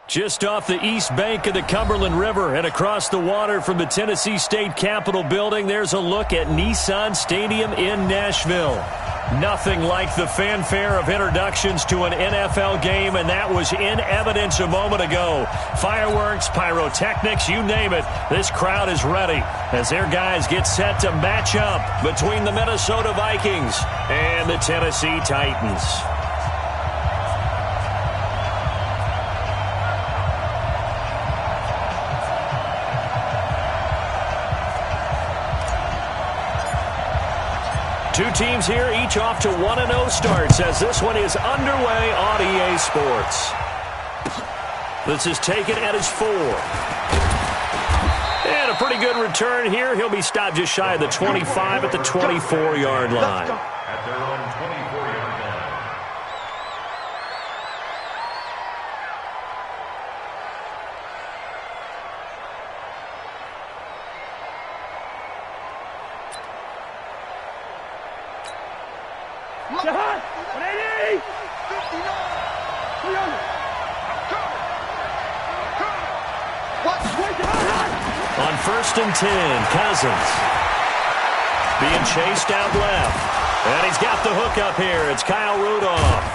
Just off the east bank of the Cumberland River and across the water from the Tennessee State Capitol building, there's a look at Nissan Stadium in Nashville. Nothing like the fanfare of introductions to an NFL game, and that was in evidence a moment ago. Fireworks, pyrotechnics, you name it. This crowd is ready as their guys get set to match up between the Minnesota Vikings and the Tennessee Titans. Two teams here, each off to 1-0 starts as this one is underway on EA Sports. This is taken at his 4. And a pretty good return here. He'll be stopped just shy of the 25 at the 24-yard line. At their own 24-yard line. Shahad, 180! 59! On 1st and 10, Cousins. Being chased out left. And he's got the hook up here. It's Kyle Rudolph.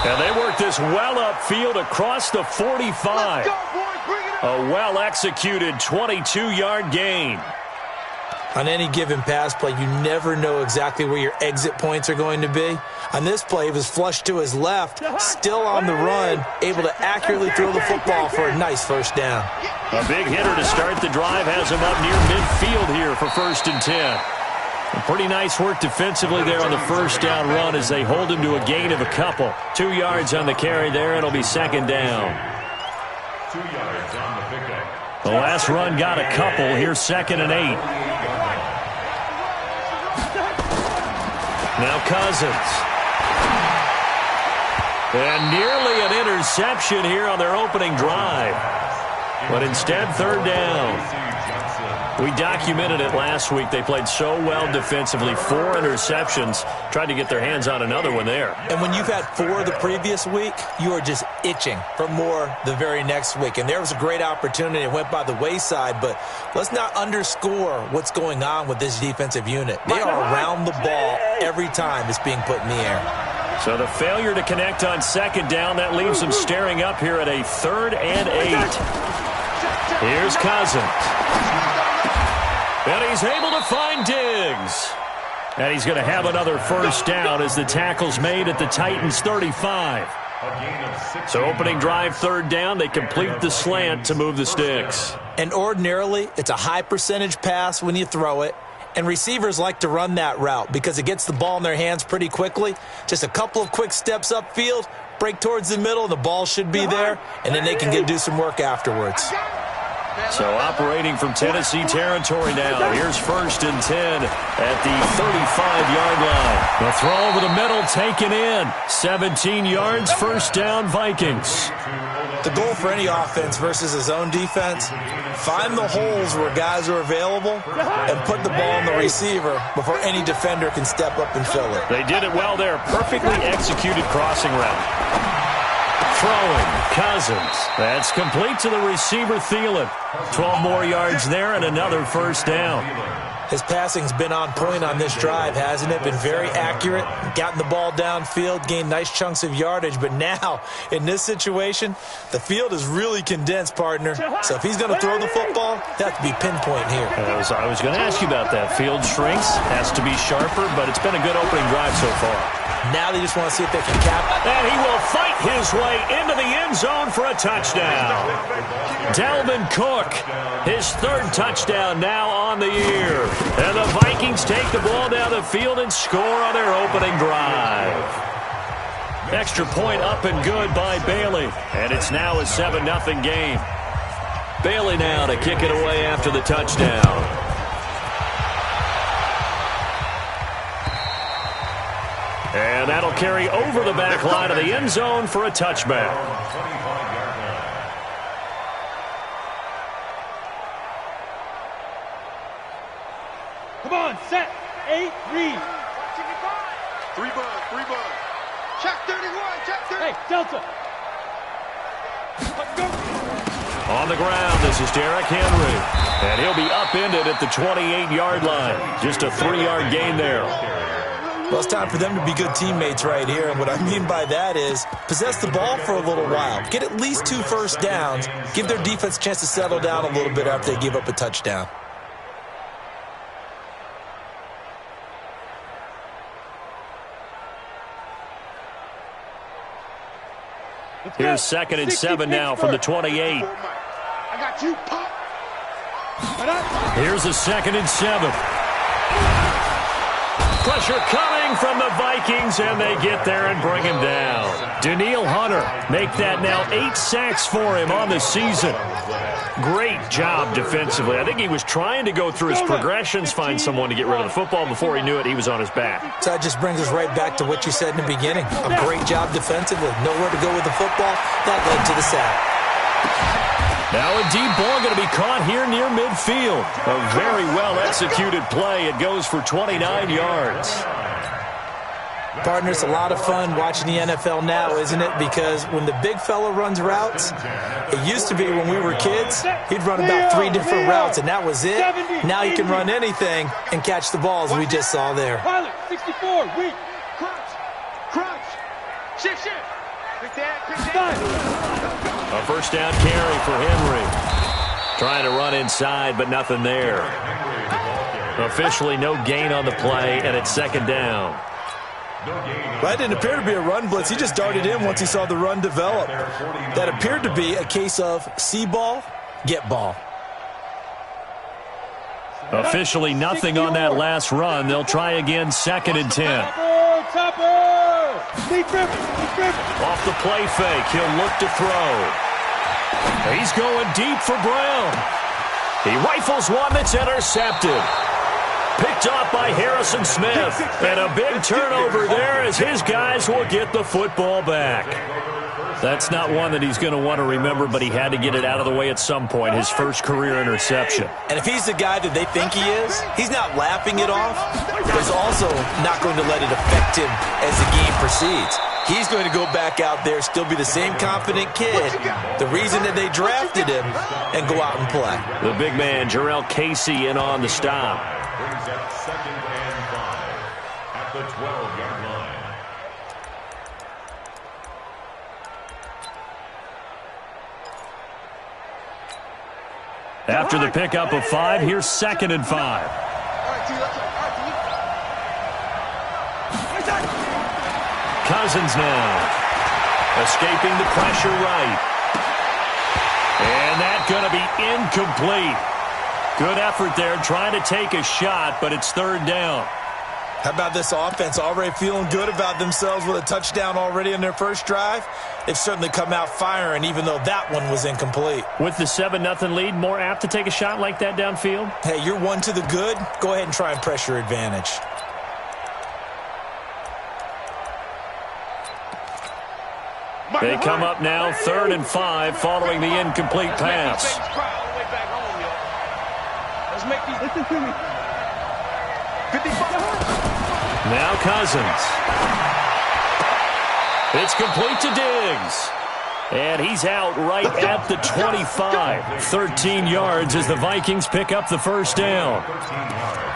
And they work this well upfield across the 45. A well-executed 22-yard gain. On any given pass play, you never know exactly where your exit points are going to be. On this play, he was flushed to his left, still on the run, able to accurately throw the football for a nice first down. A big hitter to start the drive has him up near midfield here for 1st and 10. And pretty nice work defensively there on the first down run as they hold him to a gain of a couple. 2 yards on the carry there. It'll be 2nd down. 2 yards on the pickup. The last run got a couple. Here's 2nd and 8. Now Cousins. And nearly an interception here on their opening drive. But instead, 3rd down. We documented it last week. They played so well defensively. 4 interceptions. Tried to get their hands on another one there. And when you've had 4 the previous week, you are just itching for more the very next week. And there was a great opportunity. It went by the wayside, but let's not underscore what's going on with this defensive unit. They are around the ball every time it's being put in the air. So the failure to connect on 2nd down, that leaves them staring up here at a 3rd and 8. Here's Cousins. And he's able to find Diggs. And he's going to have another first down as the tackle's made at the Titans' 35. So opening drive, 3rd down. They complete the slant to move the sticks. And ordinarily, it's a high percentage pass when you throw it. And receivers like to run that route because it gets the ball in their hands pretty quickly. Just a couple of quick steps upfield, break towards the middle, the ball should be there, and then they can do some work afterwards. So operating from Tennessee territory now. Here's 1st and 10 at the 35-yard line. The throw over the middle taken in. 17 yards, 1st down, Vikings. The goal for any offense versus a zone defense, find the holes where guys are available and put the ball in the receiver before any defender can step up and fill it. They did it well there. Perfectly executed crossing route. Throwing, Cousins. That's complete to the receiver, Thielen. 12 more yards there and another first down. His passing's been on point on this drive, hasn't it? Been very accurate, gotten the ball downfield, gained nice chunks of yardage. But now, in this situation, the field is really condensed, partner. So if he's going to throw the football, that has to be pinpoint here. I was going to ask you about that. Field shrinks, has to be sharper, but it's been a good opening drive so far. Now they just want to see if they can cap it. And he will fight his way into the end zone for a touchdown. Dalvin Cook, his 3rd touchdown now on the year. And the Vikings take the ball down the field and score on their opening drive. Extra point up and good by Bailey. And it's now a 7-0 game. Bailey now to kick it away after the touchdown. And that'll carry over the back line of the end zone for a touchback. Come on, set, 8, read. 3 bud. Check 31, check 30. Hey, Delta. Let's go. On the ground, this is Derrick Henry. And he'll be upended at the 28-yard line. Just a 3-yard gain there. Well, it's time for them to be good teammates right here. And what I mean by that is possess the ball for a little while. Get at least 2 first downs. Give their defense a chance to settle down a little bit after they give up a touchdown. Here's 2nd and 7 now from the 28. I got you, Pop. Here's a 2nd and 7. Pressure coming from the Vikings, and they get there and bring him down. Danielle Hunter make that now 8 sacks for him on the season. Great job defensively. I think he was trying to go through his progressions, find someone to get rid of the football. Before he knew it, he was on his back. So that just brings us right back to what you said in the beginning. A great job defensively. Nowhere to go with the football. That led to the sack. Now a deep ball going to be caught here near midfield. A very well-executed play. It goes for 29 yards. Partner, it's a lot of fun watching the NFL now, isn't it? Because when the big fella runs routes, it used to be when we were kids, he'd run about 3 different routes, and that was it. Now he can run anything and catch the balls we just saw there. Pilot, 64, weak. Crunch. Shift. Quick down. A first down carry for Henry. Trying to run inside, but nothing there. Officially no gain on the play, and it's 2nd down. That didn't appear to be a run blitz. He just darted in once he saw the run develop. That appeared to be a case of see ball, get ball. Officially nothing on that last run. They'll try again, 2nd and 10. Topper! Off the play fake, he'll look to throw. He's going deep for Brown. He rifles one that's intercepted. Picked off by Harrison Smith. And a big turnover there as his guys will get the football back. That's not one that he's going to want to remember, but he had to get it out of the way at some point, his first career interception. And if he's the guy that they think he is, he's not laughing it off, but he's also not going to let it affect him as the game proceeds. He's going to go back out there, still be the same confident kid, the reason that they drafted him, and go out and play. The big man, Jarrell Casey, in on the stop. Brings up 2nd and 5 at the 12-yard line. After the pickup of 5, here's 2nd and 5. All right, T. Cousins now. Escaping the pressure right. And that's going to be incomplete. Good effort there trying to take a shot, but it's 3rd down. How about this offense already feeling good about themselves with a touchdown already in their first drive? They've certainly come out firing, even though that one was incomplete. With the 7-0 lead, more apt to take a shot like that downfield? Hey, you're one to the good. Go ahead and try and pressure advantage. They come up now 3rd and 5 following the incomplete pass. Listen to me. 55. Now Cousins. It's complete to Diggs. And he's out right at the 25. 13 yards as the Vikings pick up the first down.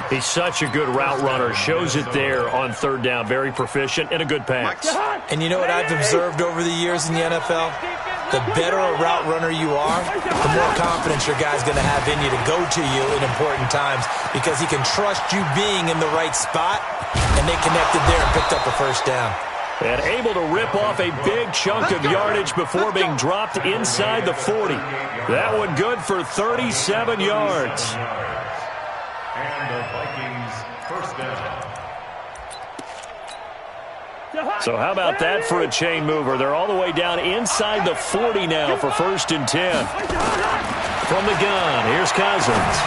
He's such a good route runner. Shows it there on 3rd down. Very proficient and a good pass. And you know what I've observed over the years in the NFL? The better a route runner you are, the more confidence your guy's going to have in you to go to you in important times because he can trust you being in the right spot, and they connected there and picked up a first down. And able to rip off a big chunk of yardage before being dropped inside the 40. That one good for 37 yards. And the Vikings first down. So how about that for a chain mover? They're all the way down inside the 40 now for 1st and 10. From the gun, here's Cousins.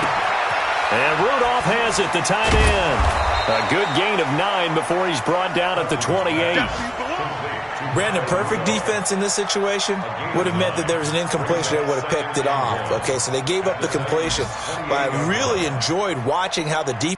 And Rudolph has it, the tight end. A good gain of 9 before he's brought down at the 28. Brandon, perfect defense in this situation would have meant that there was an incompletion that would have picked it off. Okay, so they gave up the completion. But I really enjoyed watching how the defense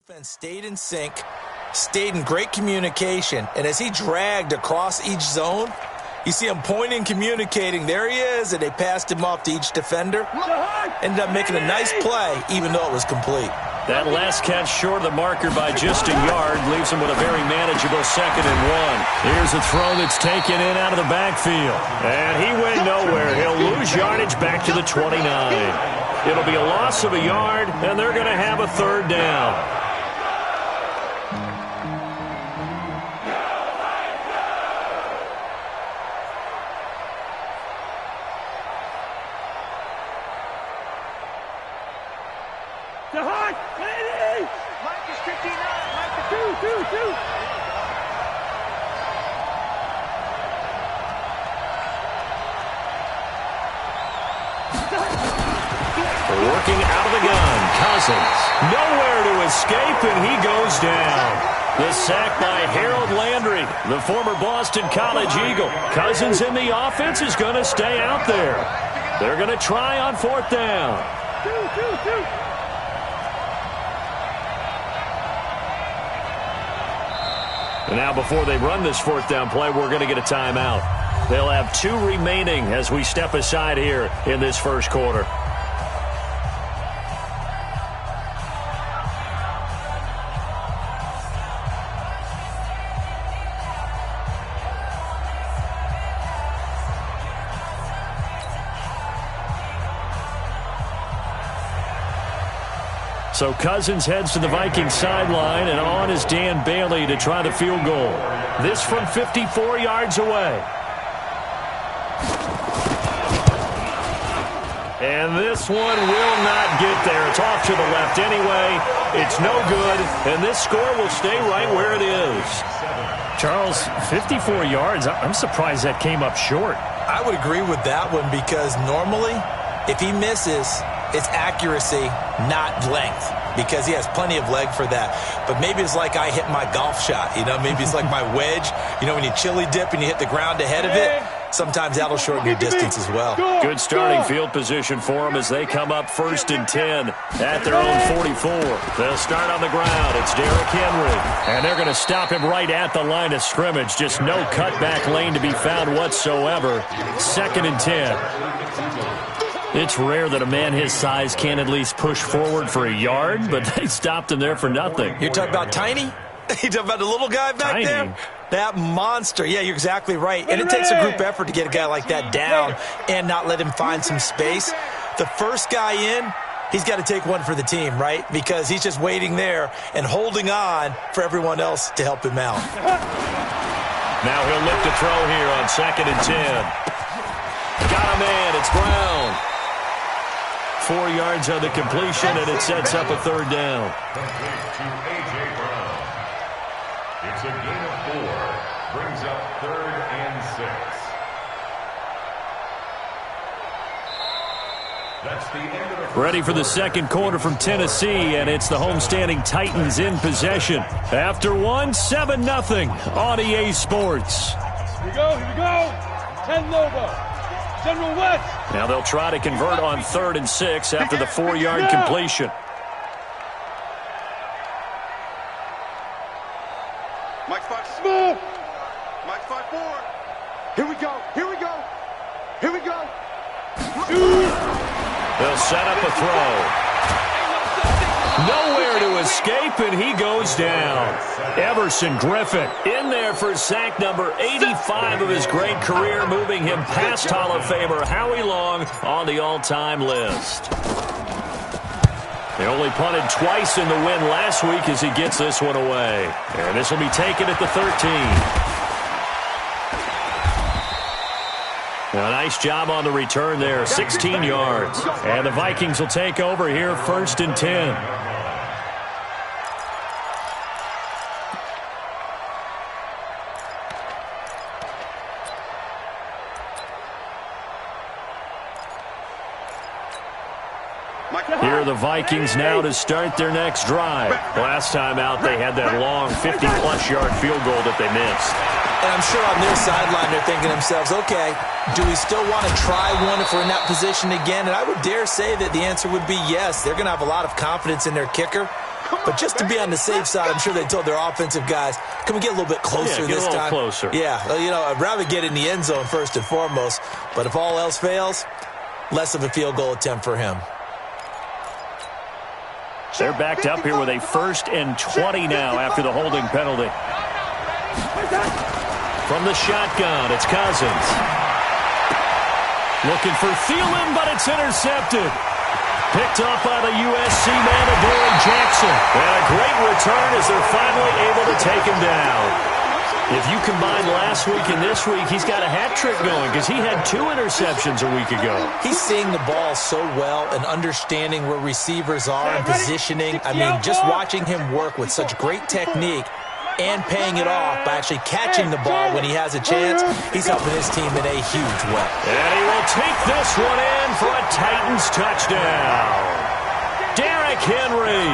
defense stayed in sync, stayed in great communication, and as he dragged across each zone, you see him pointing, communicating. There he is, and they passed him off to each defender. Ended up making a nice play, even though it was complete. That last catch short of the marker by just a yard leaves him with a very manageable 2nd and 1. Here's a throw that's taken in out of the backfield. And he went nowhere. He'll lose yardage back to the 29. It'll be a loss of a yard, and they're going to have a 3rd down. Mike is 59. Mike is 2. Working out of the gun, Cousins. Nowhere to escape, and he goes down. The sack by Harold Landry, the former Boston College Eagle. Cousins in the offense is going to stay out there. They're going to try on 4th down. And now before they run this 4th down play, we're going to get a timeout. They'll have 2 remaining as we step aside here in this first quarter. So Cousins heads to the Vikings sideline, and on is Dan Bailey to try the field goal. This from 54 yards away. And this one will not get there. It's off to the left anyway. It's no good, and this score will stay right where it is. Charles, 54 yards. I'm surprised that came up short. I would agree with that one because normally, if he misses, it's accuracy, not length, because he has plenty of leg for that. But maybe it's like I hit my golf shot, maybe it's like my wedge. When you chili dip and you hit the ground ahead of it, sometimes that'll shorten your distance as well. Good starting field position for them as they come up 1st and 10 at their own 44. They'll start on the ground. It's Derrick Henry. And they're going to stop him right at the line of scrimmage. Just no cutback lane to be found whatsoever. 2nd and 10. It's rare that a man his size can't at least push forward for a yard, but they stopped him there for nothing. You're talking about Tiny? You're talking about the little guy back there? That monster. Yeah, you're exactly right. And it takes a group effort to get a guy like that down and not let him find some space. The first guy in, he's got to take one for the team, right? Because he's just waiting there and holding on for everyone else to help him out. Now he'll look to throw here on 2nd and 10. Got a man. It's Brown. 4 yards on the completion, and it sets up a 3rd down. Complete to A.J. Brown. It's a gain of 4. Brings up 3rd and 6. That's the end of the Ready for the second quarter from Tennessee, and it's the homestanding Titans in possession. After 7-0 on EA Sports. Here we go. 10 Nova. General West. Now they'll try to convert on 3rd and 6 after the 4-yard completion. Mike 5. Mike 5-4. Here we go. They'll set up a throw. Nowhere to escape, and he goes down. Everson Griffin in there for sack number 85 of his great career, moving him past Hall of Famer Howie Long on the all-time list. They only punted twice in the win last week as he gets this one away. And this will be taken at the 13. A nice job on the return there, 16 yards. And the Vikings will take over here, 1st and 10. Here are the Vikings now to start their next drive. Last time out, they had that long 50-plus yard field goal that they missed. And I'm sure on their sideline they're thinking to themselves, okay, do we still want to try one if we're in that position again? And I would dare say that the answer would be yes. They're going to have a lot of confidence in their kicker. But just to be on the safe side, I'm sure they told their offensive guys, can we get a little bit closer this time? Get a little closer. Yeah, I'd rather get in the end zone first and foremost. But if all else fails, less of a field goal attempt for him. They're backed up here with a 1st and 20 now after the holding penalty. From the shotgun, it's Cousins. Looking for Thielen, but it's intercepted. Picked off by the USC man, Adoree Jackson. And a great return as they're finally able to take him down. If you combine last week and this week, he's got a hat trick going because he had 2 interceptions a week ago. He's seeing the ball so well and understanding where receivers are and positioning. I mean, just watching him work with such great technique and paying it off by actually catching the ball when he has a chance, he's helping his team in a huge way. And he will take this one in for a Titans touchdown. Derrick Henry,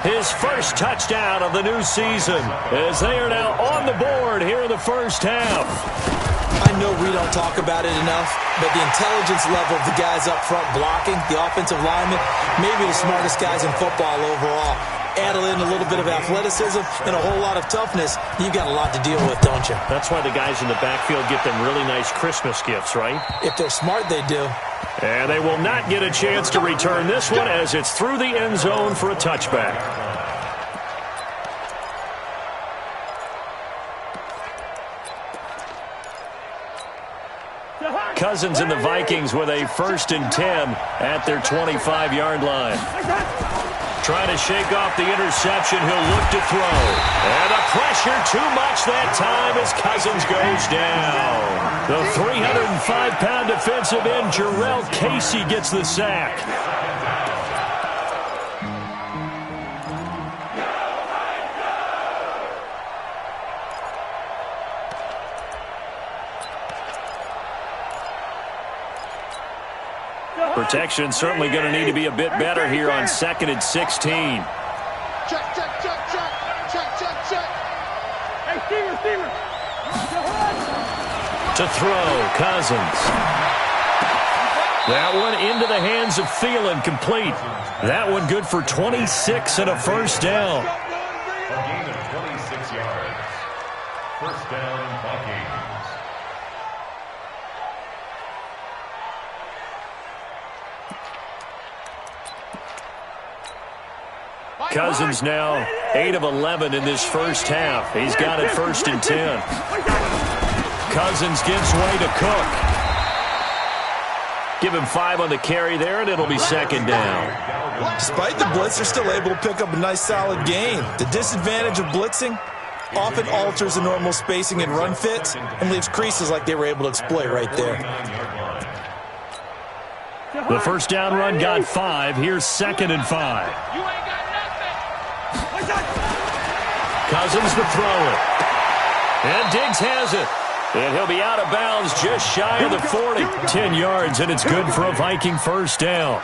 his first touchdown of the new season, as they are now on the board here in the first half. I know we don't talk about it enough, but the intelligence level of the guys up front blocking, the offensive linemen, maybe the smartest guys in football overall. Add in a little bit of athleticism and a whole lot of toughness, you've got a lot to deal with, don't you? That's why the guys in the backfield get them really nice Christmas gifts, right? If they're smart, they do. And they will not get a chance to return this one as it's through the end zone for a touchback. Cousins and the Vikings with a 1st and 10 at their 25-yard line. Trying to shake off the interception. He'll look to throw. And the pressure too much that time as Cousins goes down. The 305-pound defensive end, Jarrell Casey, gets the sack. Protection certainly going to need to be a bit better here on 2nd and 16. Check. Hey, Steven. To throw, Cousins. That one into the hands of Thielen, complete. That one good for 26 and a first down. A gain of 26 yards. First down, Vikings. Cousins now 8 of 11 in this first half. He's got it 1st and 10. Cousins gives way to Cook. Give him 5 on the carry there, and it'll be 2nd down. Despite the blitz, they're still able to pick up a nice, solid gain. The disadvantage of blitzing often alters the normal spacing and run fits and leaves creases like they were able to exploit right there. The first down run got 5. Here's 2nd and 5. Cousins to throw it. And Diggs has it. And he'll be out of bounds just shy of the 40. 10 yards, and it's good for a Viking first down.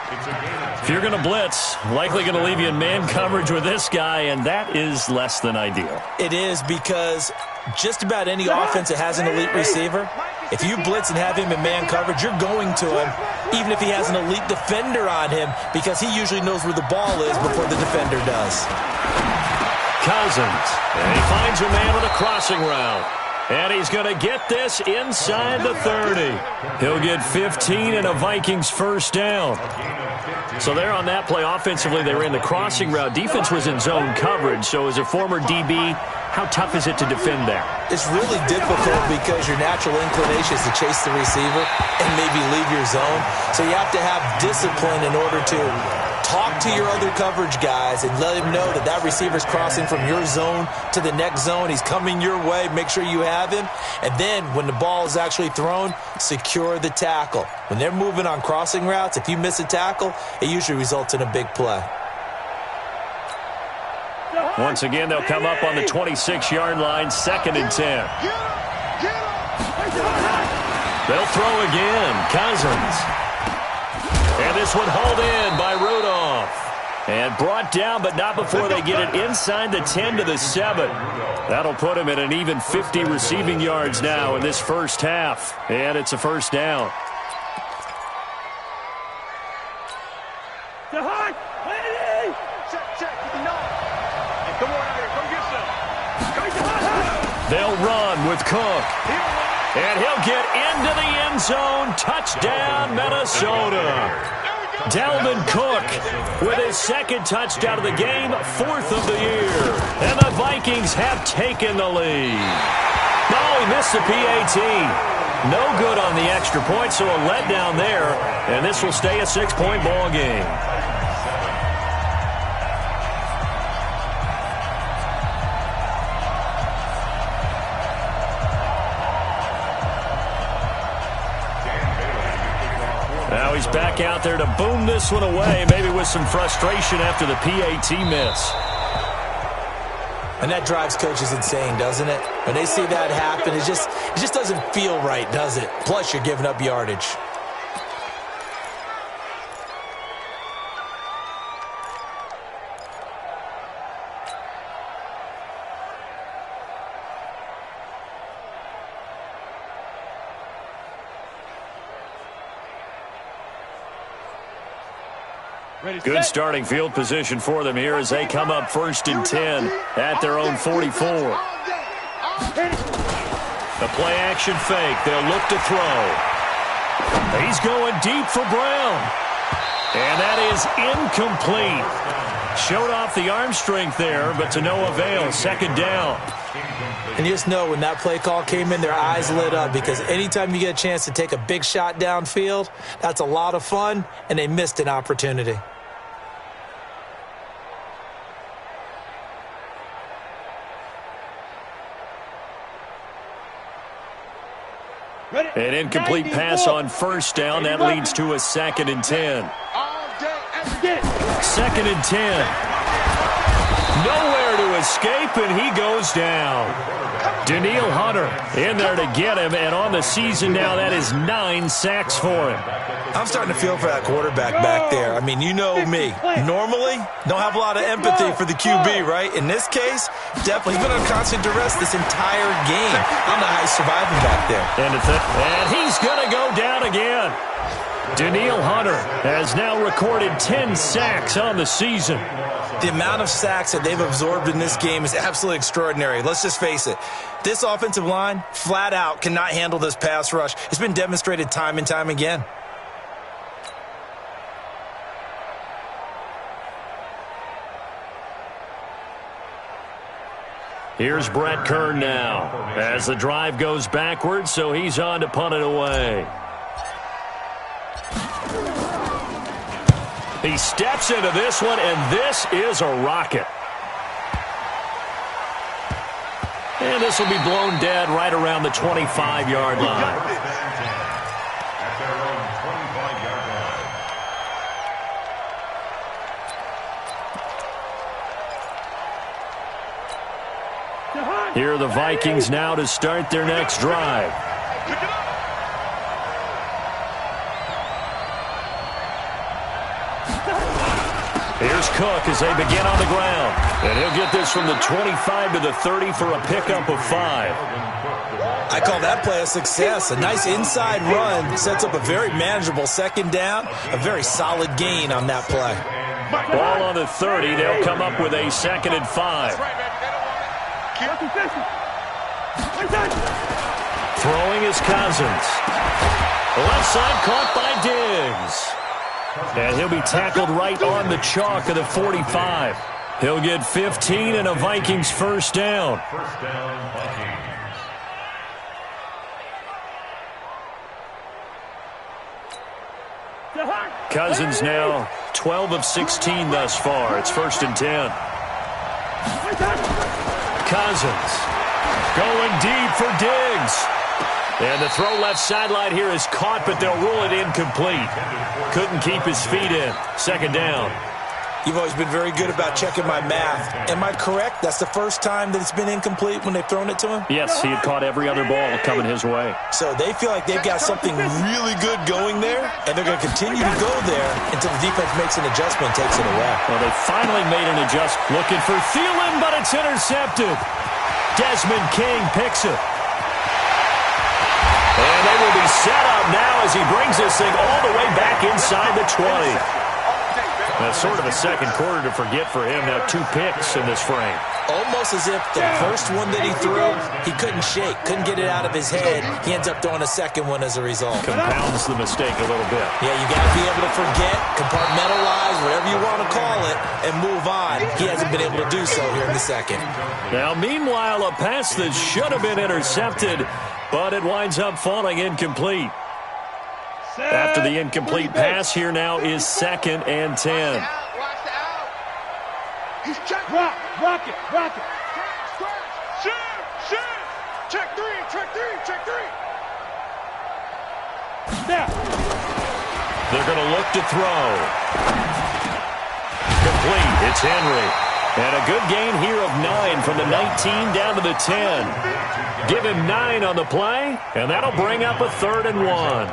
If you're going to blitz, likely going to leave you in man coverage with this guy, and that is less than ideal. It is, because just about any offense that has an elite receiver, if you blitz and have him in man coverage, you're going to him, even if he has an elite defender on him, because he usually knows where the ball is before the defender does. Cousins, and he finds a man with a crossing route. And he's going to get this inside the 30. He'll get 15 and a Vikings first down. So there on that play, offensively, they ran the crossing route. Defense was in zone coverage. So as a former DB, how tough is it to defend that? It's really difficult because your natural inclination is to chase the receiver and maybe leave your zone. So you have to have discipline in order to talk to your other coverage guys and let him know that that receiver's crossing from your zone to the next zone. He's coming your way. Make sure you have him. And then when the ball is actually thrown, secure the tackle. When they're moving on crossing routes, if you miss a tackle, it usually results in a big play. Once again, they'll come up on the 26-yard line, 2nd and 10. They'll throw again. Cousins. And this one hauled in by Rudolph. And brought down, but not before they get it inside the 10 to the 7. That'll put him at an even 50 receiving yards now in this first half. And it's a first down. Check. No. run with Cook. And he'll get into the end zone. Touchdown, Minnesota. Dalvin Cook with his second touchdown of the game, 4th of the year. And the Vikings have taken the lead. Oh, he missed the PAT. No good on the extra point, so a letdown there. And this will stay a 6-point ball game. Now he's back out there to boom this one away, maybe with some frustration after the PAT miss. And that drives coaches insane, doesn't it? When they see that happen, it just doesn't feel right, does it? Plus, you're giving up yardage. Good starting field position for them here as they come up 1st and 10 at their own 44. The play-action fake. They'll look to throw. He's going deep for Brown. And that is incomplete. Showed off the arm strength there, but to no avail. 2nd down. And you just know when that play call came in, their eyes lit up because anytime you get a chance to take a big shot downfield, that's a lot of fun, and they missed an opportunity. An incomplete pass on 1st down. That leads to a 2nd and 10. 2nd and 10. Nowhere to escape, and he goes down. Danielle Hunter in there to get him, and on the season now, that is 9 sacks for him. I'm starting to feel for that quarterback back there. I mean, you know me. Normally, don't have a lot of empathy for the QB, right? In this case, definitely. He's been under constant duress this entire game. I don't know how he's surviving back there. And he's going to go down again. Danielle Hunter has now recorded 10 sacks on the season. The amount of sacks that they've absorbed in this game is absolutely extraordinary. Let's just face it. This offensive line, flat out, cannot handle this pass rush. It's been demonstrated time and time again. Here's Brett Kern now as the drive goes backwards, so he's on to punt it away. He steps into this one, and this is a rocket. And this will be blown dead right around the 25-yard line. Here are the Vikings now to start their next drive. Here's Cook as they begin on the ground. And he'll get this from the 25 to the 30 for a pickup of 5. I call that play a success. A nice inside run sets up a very manageable 2nd down. A very solid gain on that play. Ball on the 30. They'll come up with a 2nd and 5. Throwing is Cousins. Left side caught by Diggs. And he'll be tackled right on the chalk of the 45. He'll get 15 and a Vikings 1st down. First down, Vikings. Cousins now 12 of 16 thus far. It's 1st and 10. Cousins going deep for Diggs. And the throw left sideline here is caught, but they'll rule it incomplete. Couldn't keep his feet in. 2nd down. You've always been very good about checking my math. Am I correct? That's the first time that it's been incomplete when they've thrown it to him? Yes, he had caught every other ball coming his way. So they feel like they've got something really good going there, and they're going to continue to go there until the defense makes an adjustment and takes it away. Well, they finally made an adjustment. Looking for Thielen, but it's intercepted. Desmond King picks it. And they will be set up now as he brings this thing all the way back inside the 20. That's sort of a second quarter to forget for him. Now 2 picks in this frame. Almost as if the first one that he threw, he couldn't shake, couldn't get it out of his head. He ends up throwing a second one as a result. Compounds the mistake a little bit. Yeah, you got to be able to forget, compartmentalize, whatever you want to call it, and move on. He hasn't been able to do so here in the second. Now, meanwhile, a pass that should have been intercepted, but it winds up falling incomplete. After the incomplete pass, here now is 2nd and 10. Watch the out. He's check. Rock it. Shoot. Check three. Snap. They're going to look to throw. Complete. It's Henry. And a good gain here of 9 from the 19 down to the 10. Give him 9 on the play, and that'll bring up a 3rd and 1.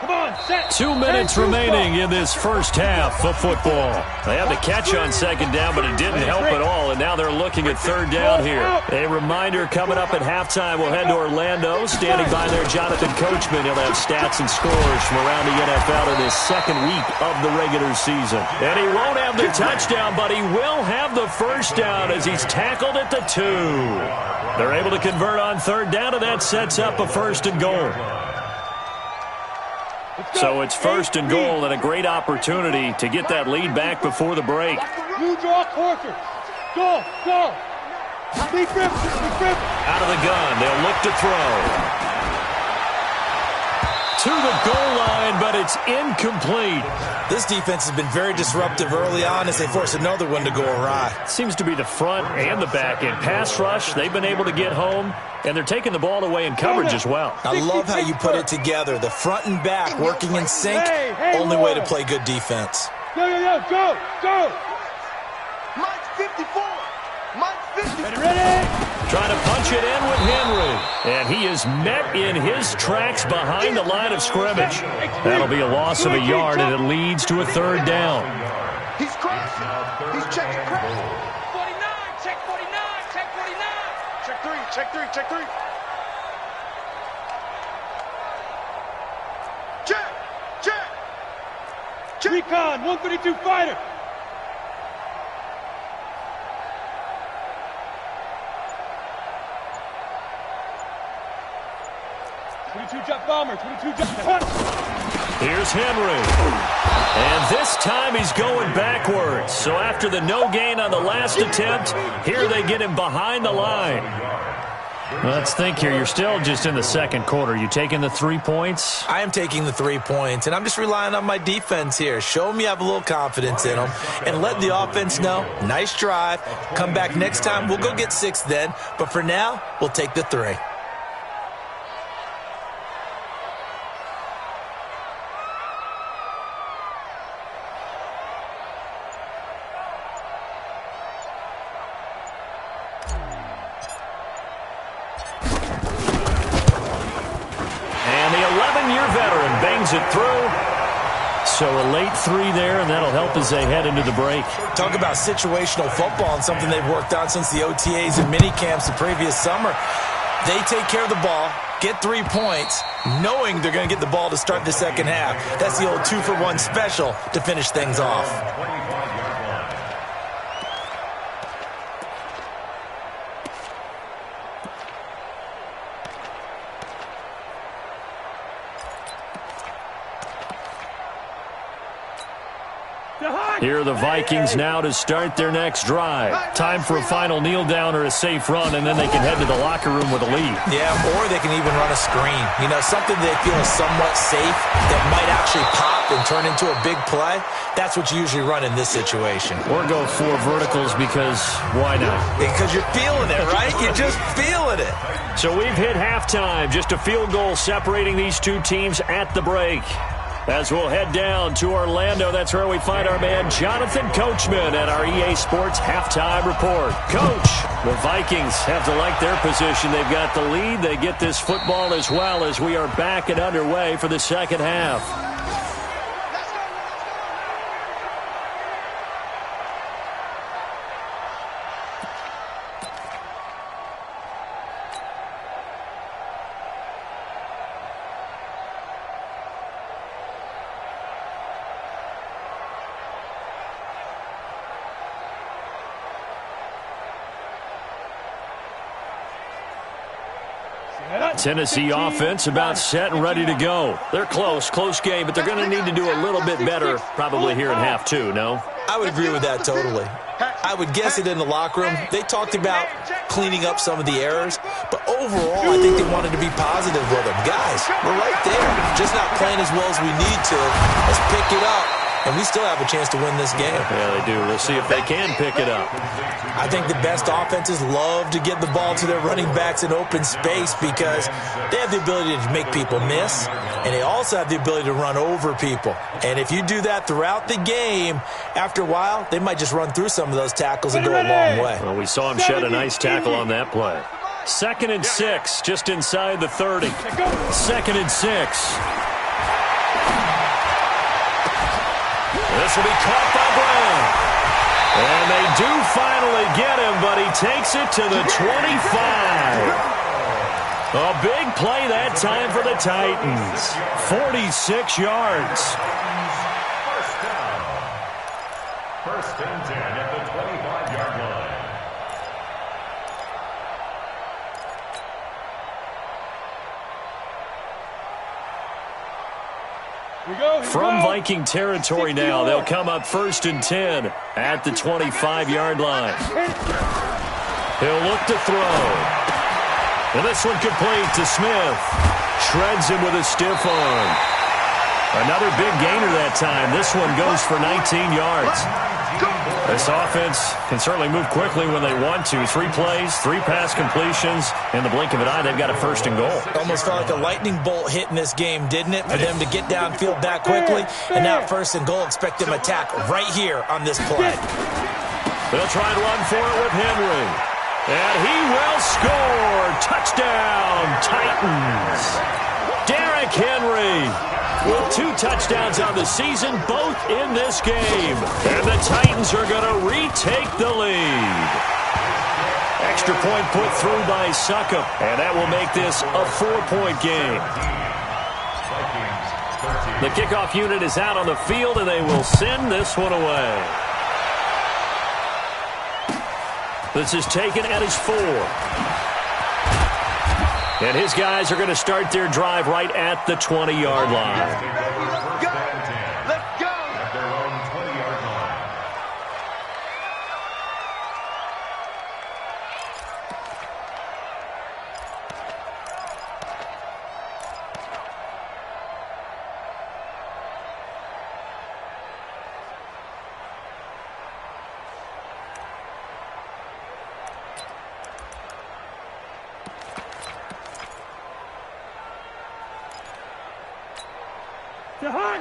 Come on, set. 2 minutes remaining in this first half of football. They had the catch on 2nd down, but it didn't help at all, and now they're looking at 3rd down here. A reminder coming up at halftime, we'll head to Orlando. Standing by there, Jonathan Coachman. He'll have stats and scores from around the NFL in this 2nd week of the regular season. And he won't have the touchdown, but he will have the first down as he's tackled at the 2. They're able to convert on 3rd down, and that sets up a 1st and goal. So it's 1st and goal and a great opportunity to get that lead back before the break. You draw closer. Go. Be grip. Out of the gun, they'll look to throw. To the goal line, but it's incomplete. This defense has been very disruptive early on as they force another one to go awry. Seems to be the front and the back end. Pass rush, they've been able to get home, and they're taking the ball away in coverage as well. I love how you put it together. The front and back working in sync, only way to play good defense. Go. Mike's 54. Ready? Trying to punch it in with Henry. And he is met in his tracks behind the line of scrimmage. That'll be a loss of a yard, and it leads to a 3rd down. He's crossing. He's checking cross. 49. Check 49. Check three. Check. Recon, 132 fighter. Jump bomber, 22 jump punch. Here's Henry. And this time he's going backwards. So after the no gain on the last attempt, here they get him behind the line. Let's think here. You're still just in the 2nd quarter. You taking the 3 points? I am taking the 3 points, and I'm just relying on my defense here. Show them you have a little confidence in them, and let the offense know, nice drive. Come back next time. We'll go get 6 then. But for now, we'll take the 3. It through. So a late 3 there, and that'll help as they head into the break. Talk about situational football and something they've worked on since the OTAs and mini camps the previous summer. They take care of the ball, get 3 points, knowing they're going to get the ball to start the 2nd half. That's the old 2-for-1 special to finish things off. Here are the Vikings now to start their next drive. Time for a final kneel down or a safe run, and then they can head to the locker room with a lead. Yeah, or they can even run a screen. You know, something they feel is somewhat safe that might actually pop and turn into a big play. That's what you usually run in this situation. Or go 4 verticals because why not? Because you're feeling it, right? You're just feeling it. So we've hit halftime. Just a field goal separating these 2 teams at the break. As we'll head down to Orlando, that's where we find our man Jonathan Coachman at our EA Sports Halftime Report. Coach, the Vikings have to like their position. They've got the lead. They get this football as well as we are back and underway for the 2nd half. Tennessee offense about set and ready to go. They're close game, but they're going to need to do a little bit better probably here in half two, no? I would agree with that totally. I would guess it in the locker room. They talked about cleaning up some of the errors, but overall, I think they wanted to be positive with them. Guys, we're right there. Just not playing as well as we need to. Let's pick it up, and we still have a chance to win this game. Yeah, they do. We'll see if they can pick it up. I think the best offenses love to get the ball to their running backs in open space because they have the ability to make people miss, and they also have the ability to run over people. And if you do that throughout the game, after a while, they might just run through some of those tackles and go a long way. Well, we saw him shed a nice tackle on that play. 2nd and 6, just inside the 30. 2nd and 6. This will be caught by Brown. And they do finally get him, but he takes it to the 25. A big play that time for the Titans. 46 yards. First and 10 at the 25-yard line. From Viking territory now, they'll come up 1st and 10 at the 25-yard line. He'll look to throw. And this one complete to Smith. Shreds him with a stiff arm. Another big gainer that time. This one goes for 19 yards. This offense can certainly move quickly when they want to. 3 plays, 3 pass completions. In the blink of an eye, they've got a 1st and goal. Almost felt like a lightning bolt hit in this game, didn't it? For them to get downfield that quickly. And now 1st and goal, expect them to attack right here on this play. They'll try and run for it with Henry. And he will score. Touchdown, Titans. Derrick Henry with 2 touchdowns on the season, both in this game. And the Titans are going to retake the lead. Extra point put through by Succop, and that will make this a 4-point game. The kickoff unit is out on the field, and they will send this one away. This is taken at his 4. And his guys are going to start their drive right at the 20-yard line. Let's go! At their own 20-yard line.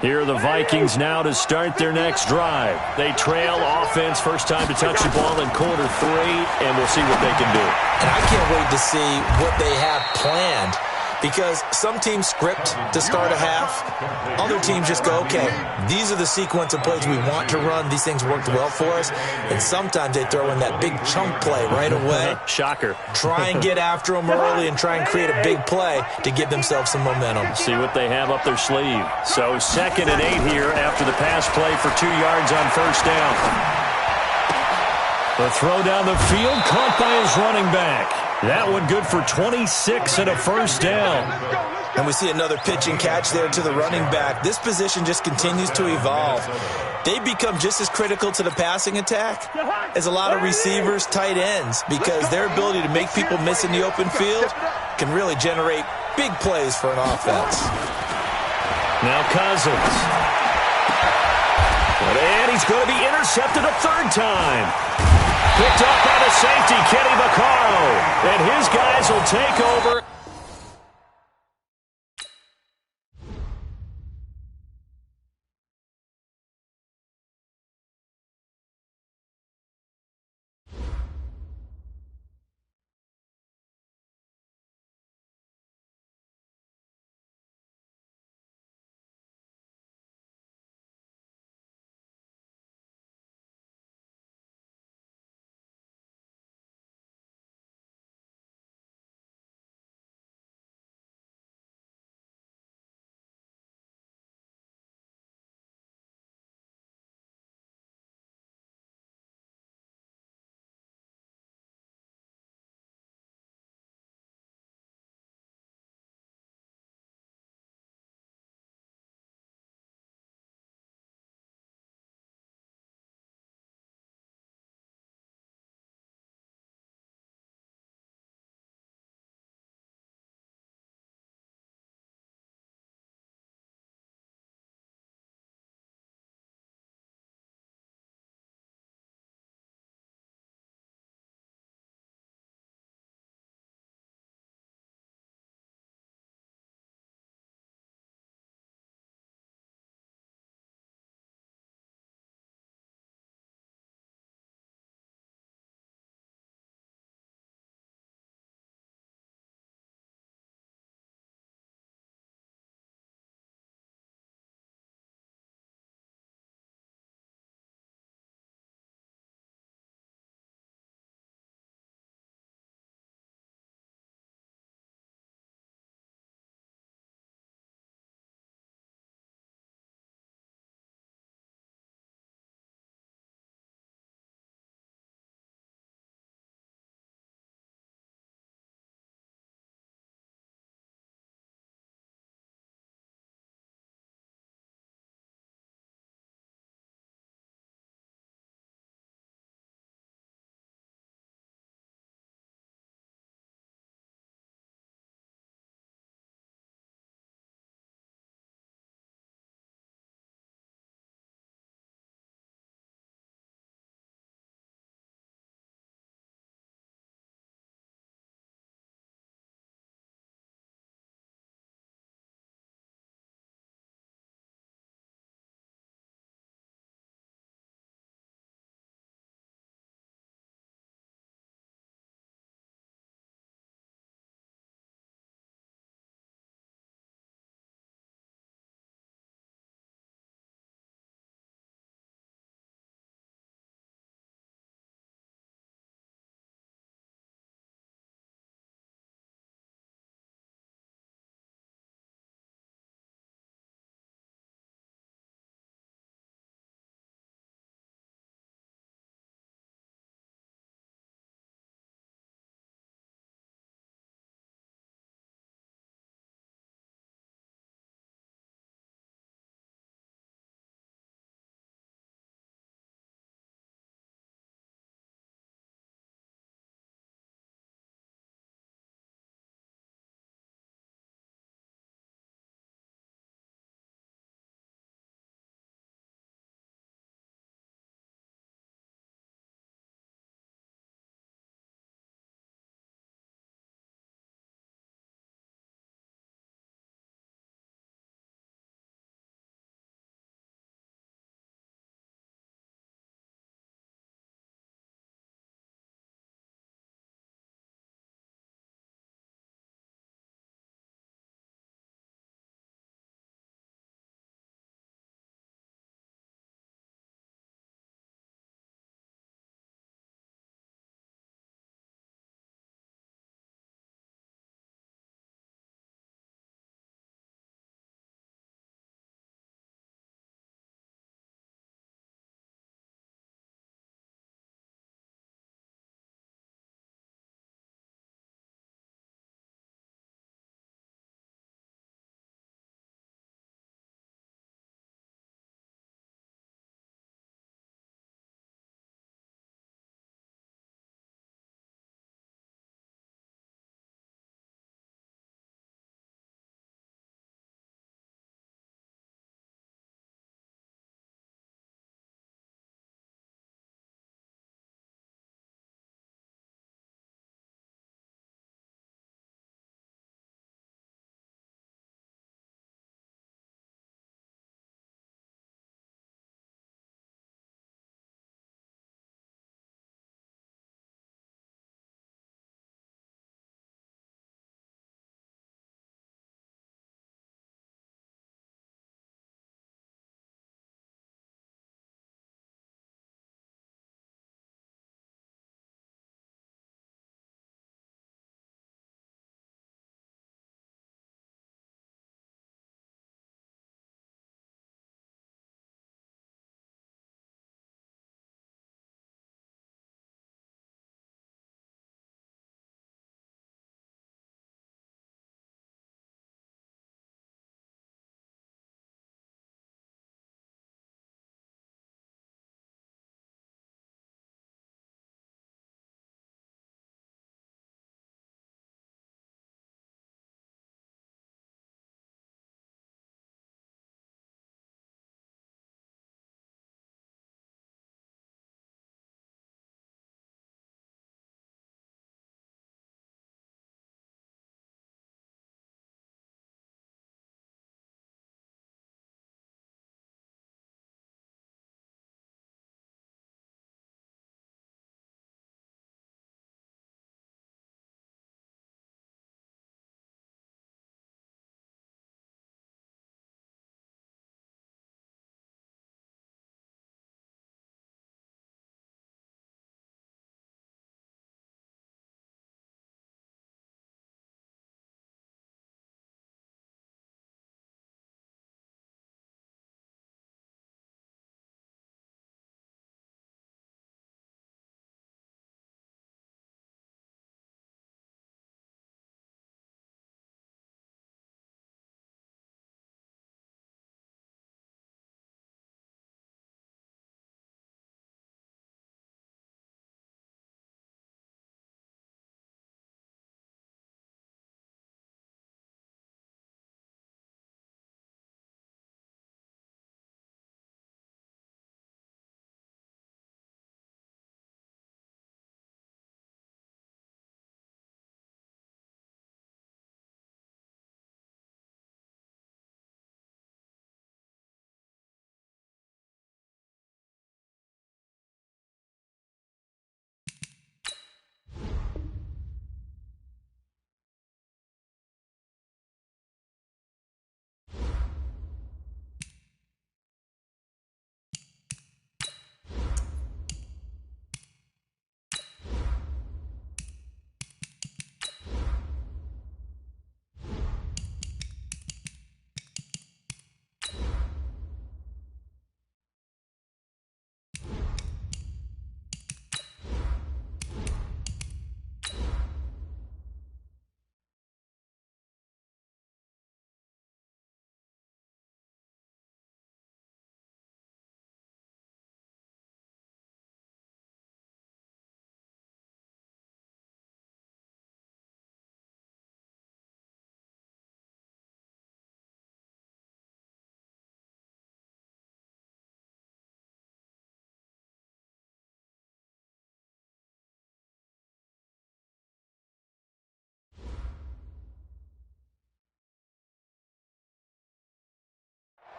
Here are the Vikings now to start their next drive. They trail offense, first time to touch the ball in quarter 3, and we'll see what they can do. And I can't wait to see what they have planned because some teams script to start a half. Other teams just go, okay, these are the sequence of plays we want to run. These things worked well for us. And sometimes they throw in that big chunk play right away. Shocker. Try and get after them early and try and create a big play to give themselves some momentum. See what they have up their sleeve. So 2nd and 8 here after the pass play for 2 yards on 1st down. The throw down the field caught by his running back. That one good for 26 and a 1st down. And we see another pitch and catch there to the running back. This position just continues to evolve. They become just as critical to the passing attack as a lot of receivers, tight ends, because their ability to make people miss in the open field can really generate big plays for an offense. Now Cousins. And he's going to be intercepted a 3rd time. Picked up by the safety, Kenny Vaccaro. And his guys will take over.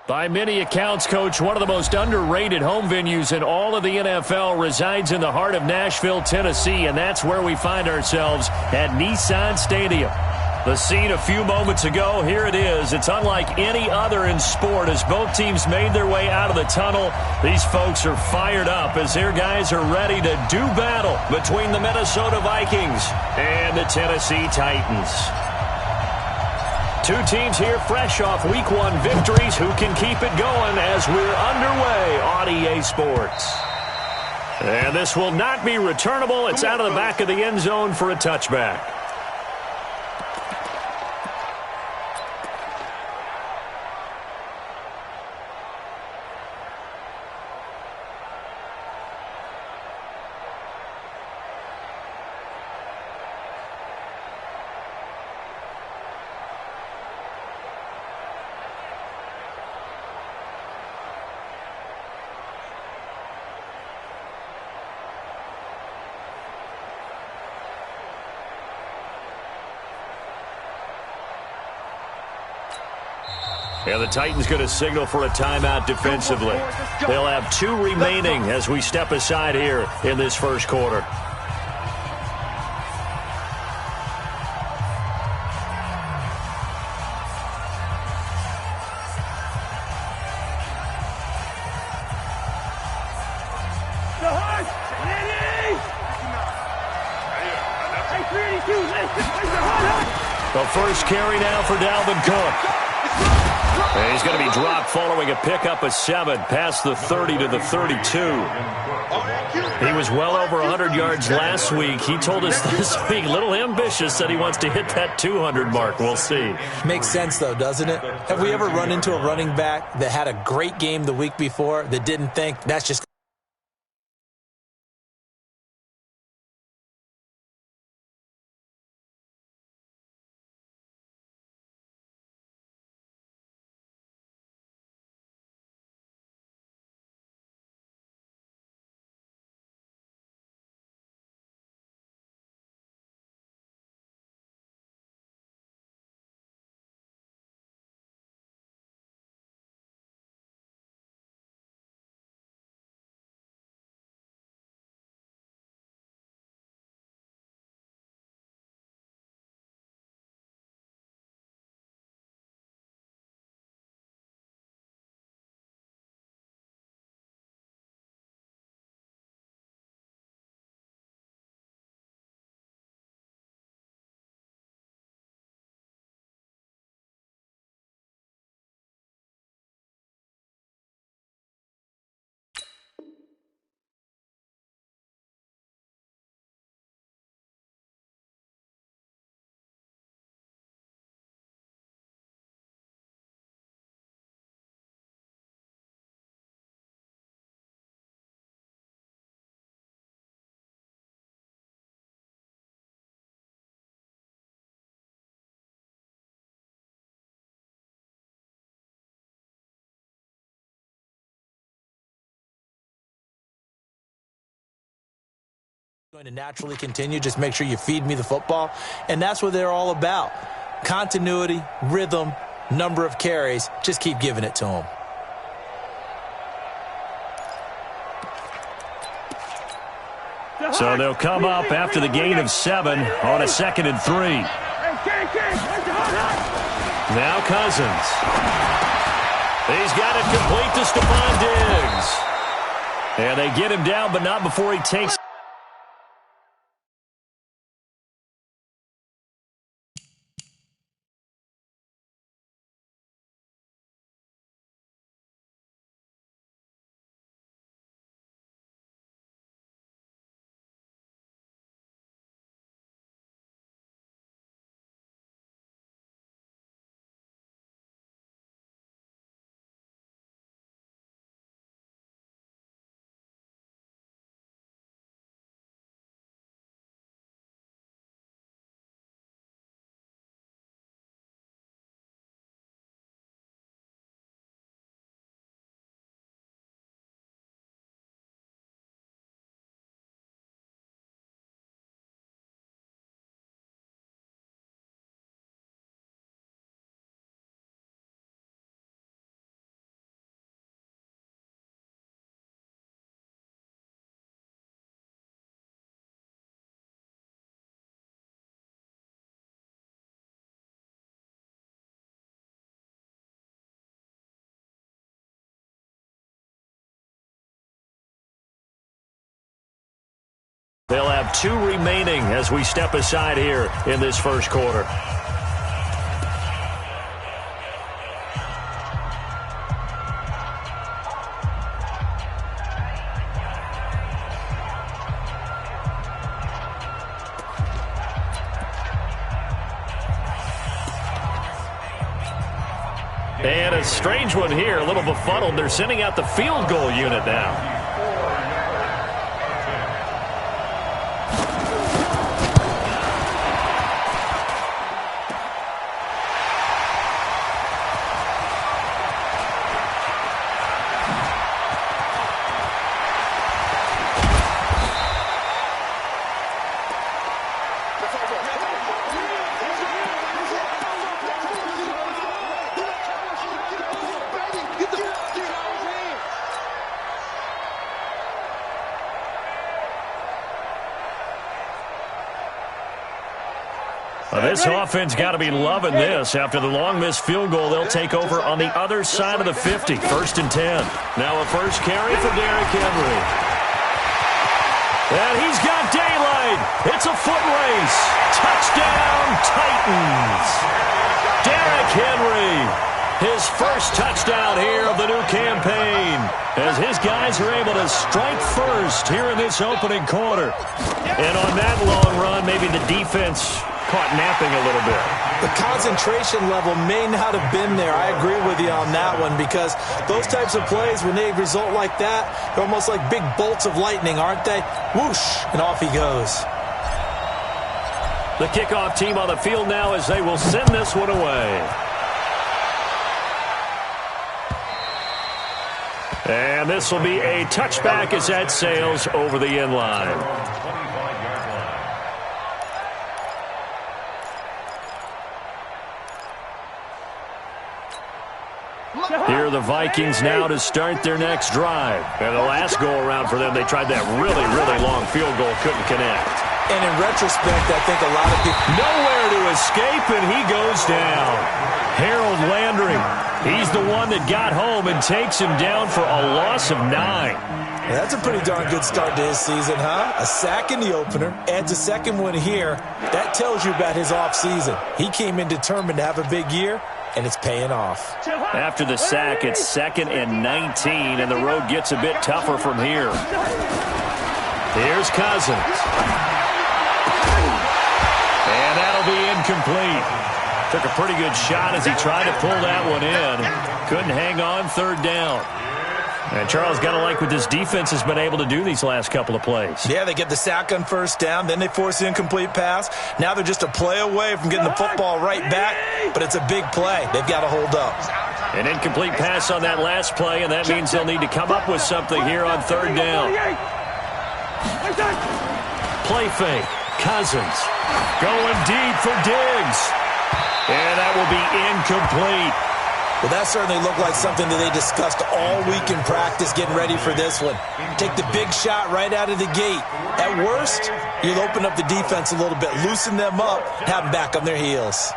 By many accounts, Coach, one of the most underrated home venues in all of the NFL resides in the heart of Nashville, Tennessee, and that's where we find ourselves at Nissan Stadium. The scene a few moments ago, here it is. It's unlike any other in sport as both teams made their way out of the tunnel. These folks are fired up as their guys are ready to do battle between the Minnesota Vikings and the Tennessee Titans. Two teams here fresh off Week 1 victories. Who can keep it going as we're underway on EA Sports? And this will not be returnable. It's out of the back of the end zone for a touchback. And the Titans going to signal for a timeout defensively. They'll have 2 remaining as we step aside here in this first quarter. The first carry now for Dalvin Cook. And he's going to be dropped following a pickup of 7 past the 30 to the 32. He was well over 100 yards last week. He told us this week, a little ambitious, that he wants to hit that 200 mark. We'll see. Makes sense, though, doesn't it? Have we ever run into a running back that had a great game the week before that didn't think that's just going to naturally continue? Just make sure you feed me the football. And that's what they're all about. Continuity, rhythm, number of carries. Just keep giving it to them. So they'll come up after the gain of 7 on a 2nd and 3. Now Cousins. He's got it complete to Stephon Diggs. And they get him down, but not before he takes They'll have 2 remaining as we step aside here in this first quarter. And a strange one here, a little befuddled. They're sending out the field goal unit now. This offense got to be loving this. After the long missed field goal, they'll take over on the other side of the 50. 1st and 10. Now a first carry for Derrick Henry. And he's got daylight. It's a foot race. Touchdown, Titans. Derrick Henry. His first touchdown here of the new campaign as his guys are able to strike first here in this opening quarter. And on that long run, maybe the defense caught napping a little bit. The concentration level may not have been there. I agree with you on that one because those types of plays, when they result like that, they're almost like big bolts of lightning, aren't they? Whoosh, and off he goes. The kickoff team on the field now as they will send this one away. And this will be a touchback as that sails over the end line. Here are the Vikings now to start their next drive. And the last go-around for them, they tried that really, really long field goal, couldn't connect. And in retrospect, I think a lot of people... Nowhere to escape, and he goes down. Harold Landry, he's the one that got home and takes him down for a loss of 9. Yeah, that's a pretty darn good start to his season, huh? A sack in the opener, adds a second one here. That tells you about his offseason. He came in determined to have a big year, and it's paying off. After the sack, it's 2nd and 19, and the road gets a bit tougher from here. Here's Cousins. And that'll be incomplete. Took a pretty good shot as he tried to pull that one in. Couldn't hang on 3rd down. And Charles, got to like what this defense has been able to do these last couple of plays. Yeah, they get the sack on 1st down, then they force the incomplete pass. Now they're just a play away from getting the football right back, but it's a big play. They've got to hold up. An incomplete pass on that last play, and that means they'll need to come up with something here on 3rd down. Play fake. Cousins going deep for Diggs. And that will be incomplete. Well, that certainly looked like something that they discussed all week in practice getting ready for this one. Take the big shot right out of the gate. At worst, you'll open up the defense a little bit, loosen them up, have them back on their heels.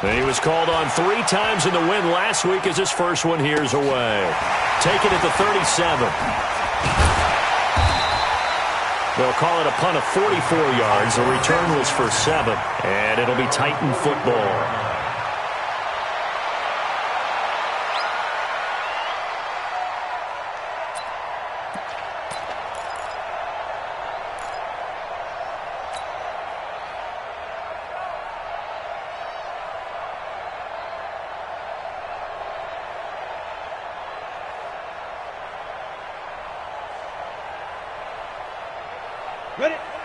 He was called on 3 times in the win last week as his first one here's away. Take it at the 37. They'll call it a punt of 44 yards. The return was for 7, and it'll be Titan football.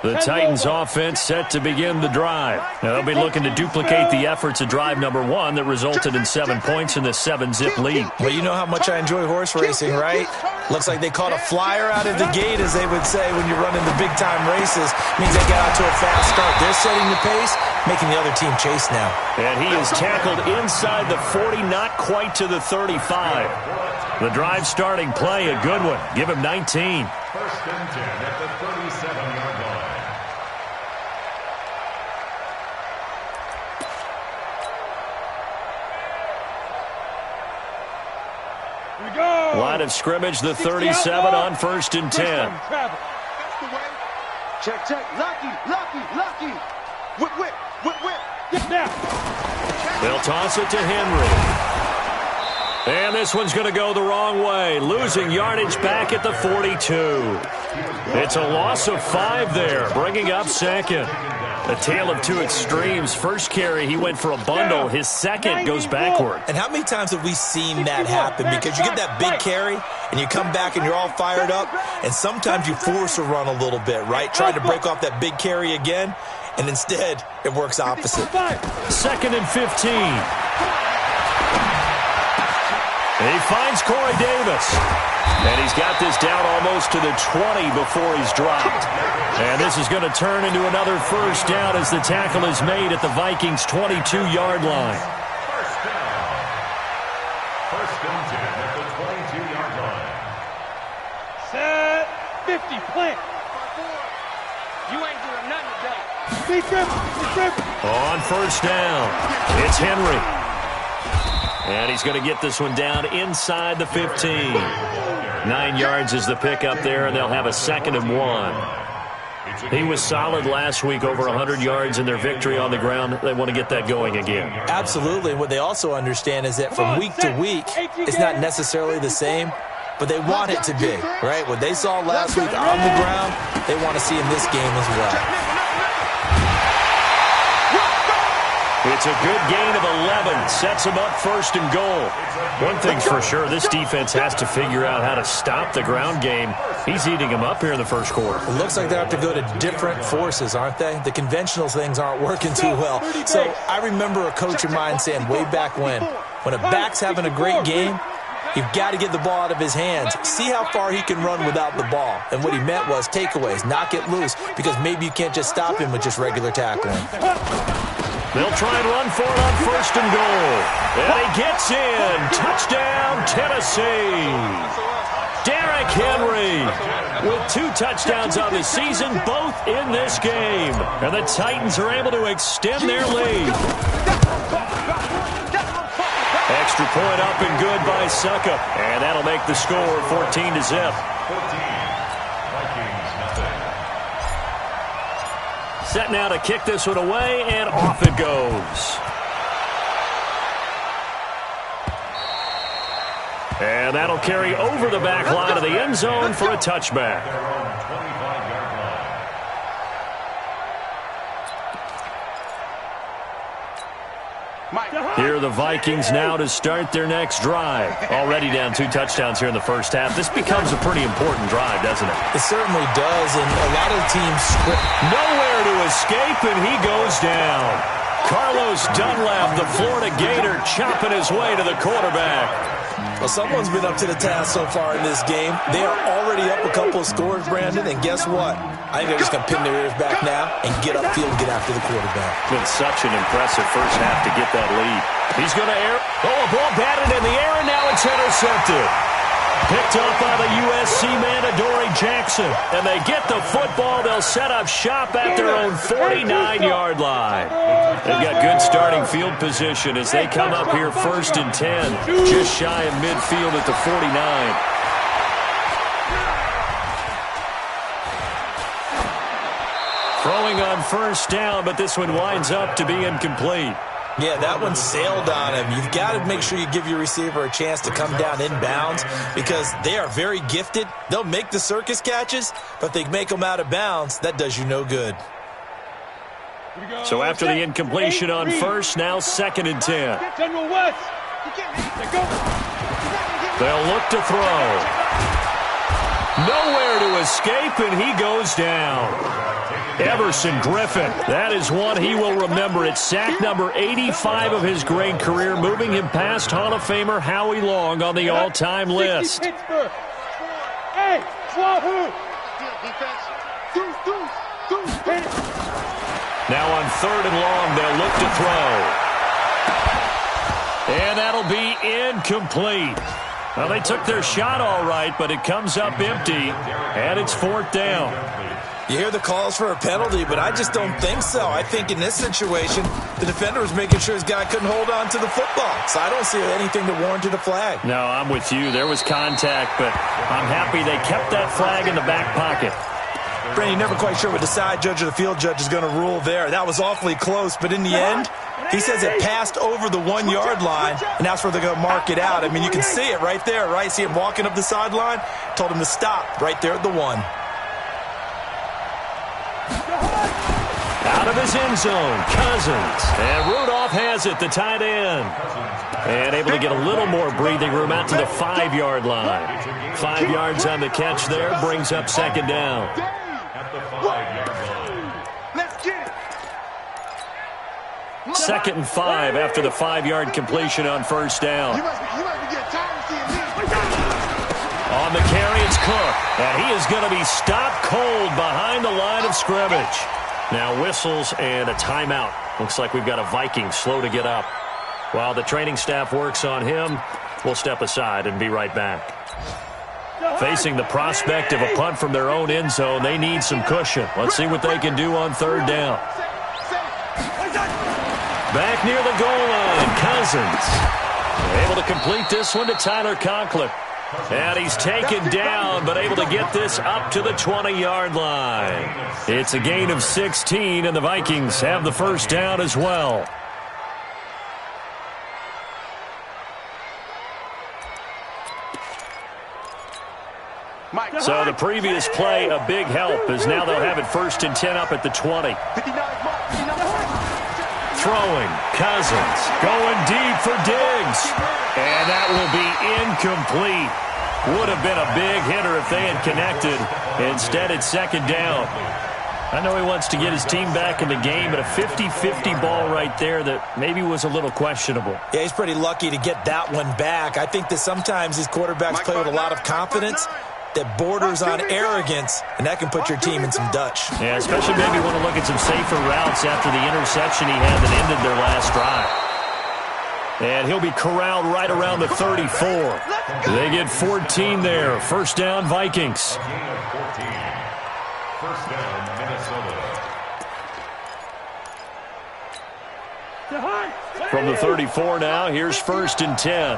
The Titans offense set to begin the drive. Now they'll be looking to duplicate the efforts of drive number 1 that resulted in 7 points in the 7-zip lead. Well, you know how much I enjoy horse racing, right? Looks like they caught a flyer out of the gate, as they would say when you're running the big-time races. Means they got out to a fast start. They're setting the pace, making the other team chase now. And he is tackled inside the 40, not quite to the 35. The drive starting play, a good one. Give him 19. 1st and 10 at the 37-yard line. line of scrimmage, the 37 on 1st and 10. Check, check. Lucky. Get now. They'll toss it to Henry. And this one's going to go the wrong way, losing yardage back at the 42. It's a loss of 5 there, bringing up second. A tale of two extremes. First carry, he went for a bundle. His second goes backward. And how many times have we seen that happen? Because you get that big carry, and you come back and you're all fired up, and sometimes you force a run a little bit, right? Trying to break off that big carry again, and instead it works opposite. 2nd and 15. He finds Corey Davis. And he's got this down almost to the 20 before he's dropped. And this is going to turn into another first down as the tackle is made at the Vikings' 22-yard line. First down. First and 10 at the 22-yard line. Set. 50. Plant. You ain't doing nothing today. Be tripping. On first down, it's Henry. And he's going to get this one down inside the 15. 9 yards is the pickup there, and they'll have a 2nd and 1. He was solid last week, over 100 yards in their victory on the ground. They want to get that going again. Absolutely. What they also understand is that from week to week, it's not necessarily the same, but they want it to be, right? What they saw last week on the ground, they want to see in this game as well. It's a good gain of 11. Sets him up 1st and goal. One thing's for sure, this defense has to figure out how to stop the ground game. He's eating them up here in the first quarter. It looks like they have to go to different forces, aren't they? The conventional things aren't working too well. So I remember a coach of mine saying way back when a back's having a great game, you've got to get the ball out of his hands. See how far he can run without the ball. And what he meant was takeaways, knock it loose, because maybe you can't just stop him with just regular tackling. They'll try and run for it on 1st and goal. And he gets in. Touchdown, Tennessee. Derrick Henry with 2 touchdowns on the season, both in this game. And the Titans are able to extend their lead. Extra point up and good by Succop. And that'll make the score 14-0. 14. Vikings, nothing. Set now to kick this one away, and off it goes. And that'll carry over the back line of the end zone for a touchback. Here are the Vikings now to start their next drive. Already down 2 touchdowns here in the first half. This becomes a pretty important drive, doesn't it? It certainly does, and a lot of teams script. Nowhere to escape, and he goes down. Carlos Dunlap, the Florida Gator, chopping his way to the quarterback. Well, someone's been up to the task so far in this game. They are already up a couple of scores, Brandon, and guess what? I think they're just going to pin their ears back now and get upfield and get after the quarterback. Been such an impressive first half to get that lead. He's going to air. Oh, a ball batted in the air, and now it's intercepted. Picked up by the USC man, Adoree Jackson. And they get the football. They'll set up shop at their own 49-yard line. They've got good starting field position as they come up here 1st and 10. Just shy of midfield at the 49. Throwing on first down, but this one winds up to be incomplete. Yeah, that one sailed on him. You've got to make sure you give your receiver a chance to come down inbounds because they are very gifted. They'll make the circus catches, but they make them out of bounds. That does you no good. So after the incompletion on first, now 2nd and 10. General West. They'll look to throw. Nowhere to escape, and he goes down. Everson Griffin, that is one he will remember. It's sack number 85 of his great career, moving him past Hall of Famer Howie Long on the all-time list. Hey, Wahoo! Now on 3rd and long, they'll look to throw. And that'll be incomplete. Well, they took their shot all right, but it comes up empty, and it's 4th down. You hear the calls for a penalty, but I just don't think so. I think in this situation, the defender was making sure his guy couldn't hold on to the football. So I don't see anything that warranted a flag. No, I'm with you. There was contact, but I'm happy they kept that flag in the back pocket. Brandon, you're never quite sure what the side judge or the field judge is going to rule there. That was awfully close, but in the end, he says it passed over the 1-yard line, and that's where they're going to mark it out. I mean, you can see it right there, right? See him walking up the sideline? Told him to stop right there at the 1. Out of his end zone, Cousins. And Rudolph has it, the tight end. And able to get a little more breathing room out to the 5-yard line. 5 yards on the catch there, brings up second down. At the 5-yard line. Let's get it. 2nd and 5 after the 5-yard completion on first down. You must be getting tired of seeing me. On the carry, it's Cook. And he is going to be stopped cold behind the line of scrimmage. Now whistles and a timeout. Looks like we've got a Viking slow to get up. While the training staff works on him, we'll step aside and be right back. Facing the prospect of a punt from their own end zone, they need some cushion. Let's see what they can do on third down. Back near the goal line, Cousins. Able to complete this one to Tyler Conklin. And he's taken down, but able to get this up to the 20-yard line. It's a gain of 16, and the Vikings have the first down as well. So the previous play, a big help, as now they'll have it 1st and 10 up at the 20. Throwing, Cousins, going deep for Diggs. And that will be incomplete. Would have been a big hitter if they had connected. Instead, it's second down. I know he wants to get his team back in the game, but a 50-50 ball right there that maybe was a little questionable. Yeah, he's pretty lucky to get that one back. I think that sometimes these quarterbacks play with a lot of confidence that borders on arrogance, and that can put your team in some Dutch. Yeah, especially maybe want to look at some safer routes after the interception he had that ended their last drive. And he'll be corralled right around the 34. They get 14 there. First down, Vikings. A gain of 14. First down, Minnesota. From the 34 now, here's 1st and 10.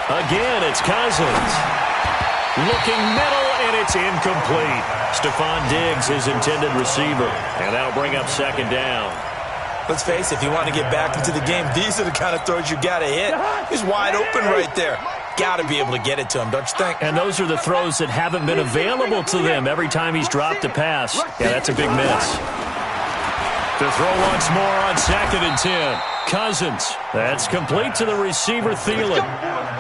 Again, it's Cousins. Looking middle, and it's incomplete. Stephon Diggs, his intended receiver. And that'll bring up second down. Let's face it, if you want to get back into the game, these are the kind of throws you got to hit. He's wide open right there. Got to be able to get it to him, don't you think? And those are the throws that haven't been available to them every time he's dropped a pass. Yeah, that's a big miss. To throw once more on 2nd and 10. Cousins. That's complete to the receiver, Thielen.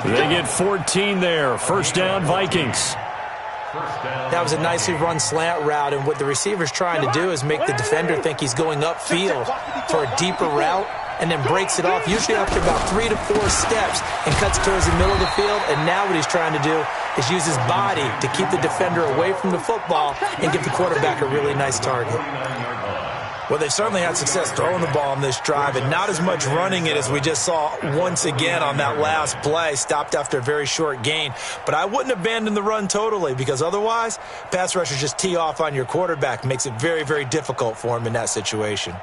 They get 14 there. First down, Vikings. That was a nicely run slant route, and what the receiver's trying to do is make the defender think he's going upfield for a deeper route and then breaks it off, usually after about 3 to 4 steps, and cuts towards the middle of the field. And now what he's trying to do is use his body to keep the defender away from the football and give the quarterback a really nice target. Well, they certainly had success throwing the ball on this drive, and not as much running it as we just saw once again on that last play. Stopped after a very short gain. But I wouldn't abandon the run totally, because otherwise, pass rushers just tee off on your quarterback. Makes it very, very difficult for him in that situation.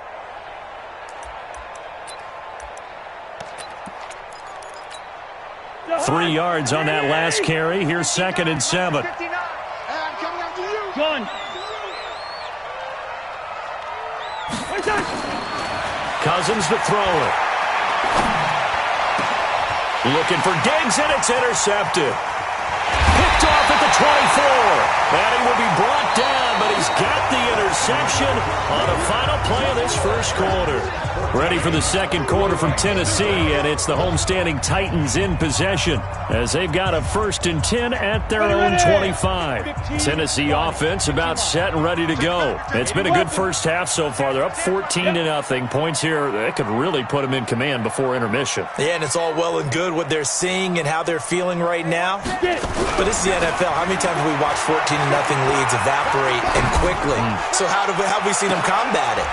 Three yards on that last carry. Here's 2nd and 7. John. Cousins to throw it. Looking for Diggs, and it's intercepted. Picked off at the 24. And he will be brought down, but he's got the interception on the final play of this first quarter. Ready for the second quarter from Tennessee, and it's the homestanding Titans in possession as they've got a 1st and 10 at their own 25. Tennessee offense about set and ready to go. It's been a good first half so far. They're up 14-0. Points here that could really put them in command before intermission. Yeah, and it's all well and good what they're seeing and how they're feeling right now. But this is the NFL. How many times have we watched 14-0 leads evaporate and quickly? So how have we seen them combat it?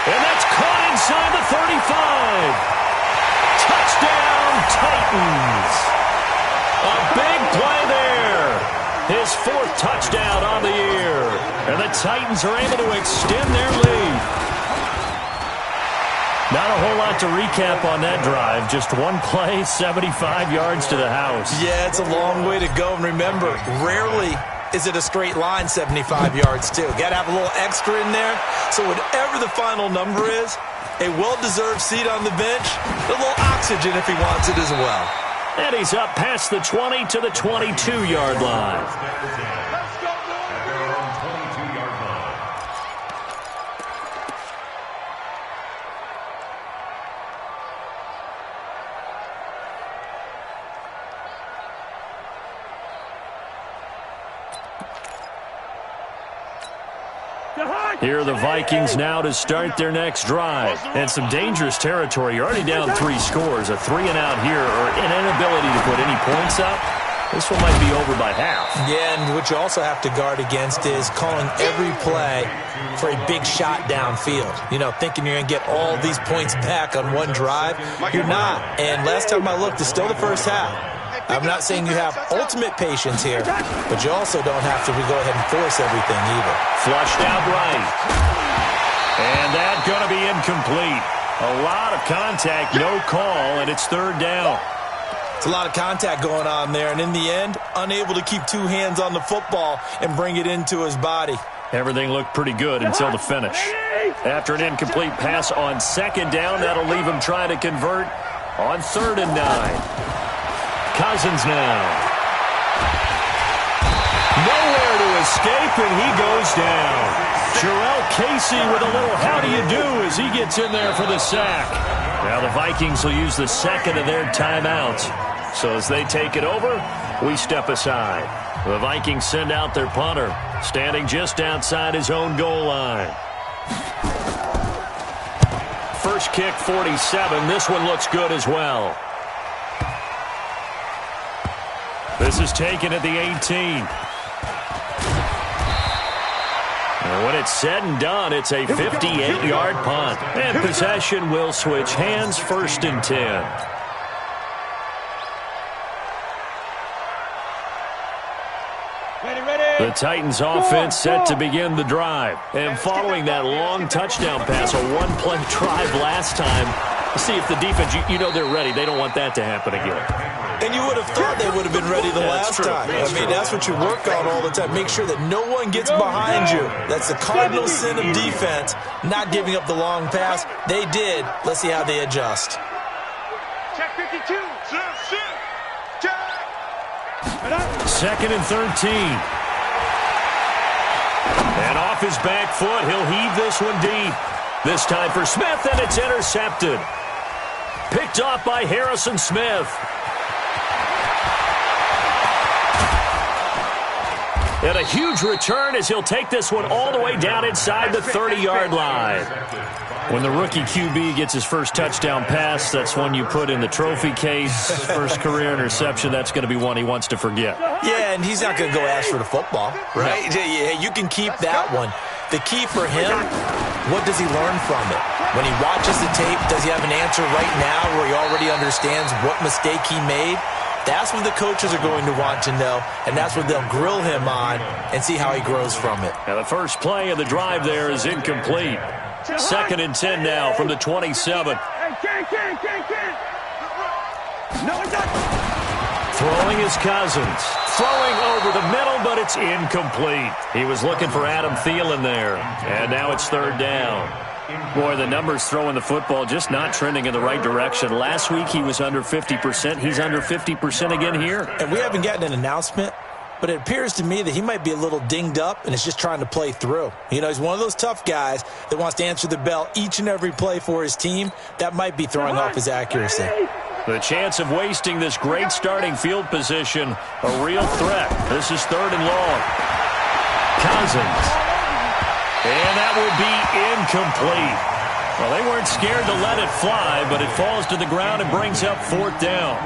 And that's caught inside the 35. Touchdown, Titans. A big play there. His 4th touchdown on the year. And the Titans are able to extend their lead. Not a whole lot to recap on that drive. Just one play, 75 yards to the house. Yeah, it's a long way to go. And remember, rarely is it a straight line 75 yards, too. Got to have a little extra in there. So whatever the final number is, a well-deserved seat on the bench, a little oxygen if he wants it as well. And he's up past the 20 to the 22-yard line. Here are the Vikings now to start their next drive. And some dangerous territory. You're already down 3 scores. A 3-and-out here, or an inability to put any points up. This one might be over by half. Yeah, and what you also have to guard against is calling every play for a big shot downfield. You know, thinking you're going to get all these points back on one drive. You're not. And last time I looked, it's still the first half. I'm not saying you have ultimate patience here, but you also don't have to go ahead and force everything either. Flushed out right. And that's going to be incomplete. A lot of contact, no call, and it's 3rd down. It's a lot of contact going on there, and in the end, unable to keep 2 hands on the football and bring it into his body. Everything looked pretty good until the finish. After an incomplete pass on 2nd down, that'll leave him trying to convert on 3rd and 9. Cousins now. Nowhere to escape, and he goes down. Jarrell Casey with a little how do you do as he gets in there for the sack. Now the Vikings will use the 2nd of their timeouts. So as they take it over, we step aside. The Vikings send out their punter, standing just outside his own goal line. First kick, 47. This one looks good as well. This is taken at the 18. And when it's said and done, it's a 58-yard punt. And possession will switch hands, 1st and 10. The Titans offense set to begin the drive. And following that long touchdown pass, a one-play drive last time, see if the defense, you know they're ready. They don't want that to happen again. And you would have thought they would have been ready the last time. I mean, that's what you work on all the time. Make sure that no one gets behind you. That's the cardinal sin of defense, not giving up the long pass. They did. Let's see how they adjust. Check 52. Check. 2nd and 13. And off his back foot, he'll heave this one deep. This time for Smith, and it's intercepted. Picked off by Harrison Smith. And a huge return as he'll take this one all the way down inside the 30-yard line. When the rookie QB gets his first touchdown pass, that's one you put in the trophy case. First career interception, that's going to be one he wants to forget. Yeah, and he's not going to go ask for the football, right? Yeah, you can keep that one. The key for him, what does he learn from it? When he watches the tape, does he have an answer right now where he already understands what mistake he made? That's what the coaches are going to want to know, and that's what they'll grill him on and see how he grows from it. Now the first play of the drive there is incomplete. 2nd and 10 now from the 27. Throwing is Cousins. Throwing over the middle, but it's incomplete. He was looking for Adam Thielen there, and now it's 3rd down. Boy, the numbers throwing the football just not trending in the right direction. Last week he was under 50%. He's under 50% again here. And we haven't gotten an announcement, but it appears to me that he might be a little dinged up and is just trying to play through. You know, he's one of those tough guys that wants to answer the bell each and every play for his team. That might be throwing off his accuracy. The chance of wasting this great starting field position, a real threat. This is 3rd and long. Cousins. And that will be incomplete. Well, they weren't scared to let it fly, but it falls to the ground and brings up 4th down.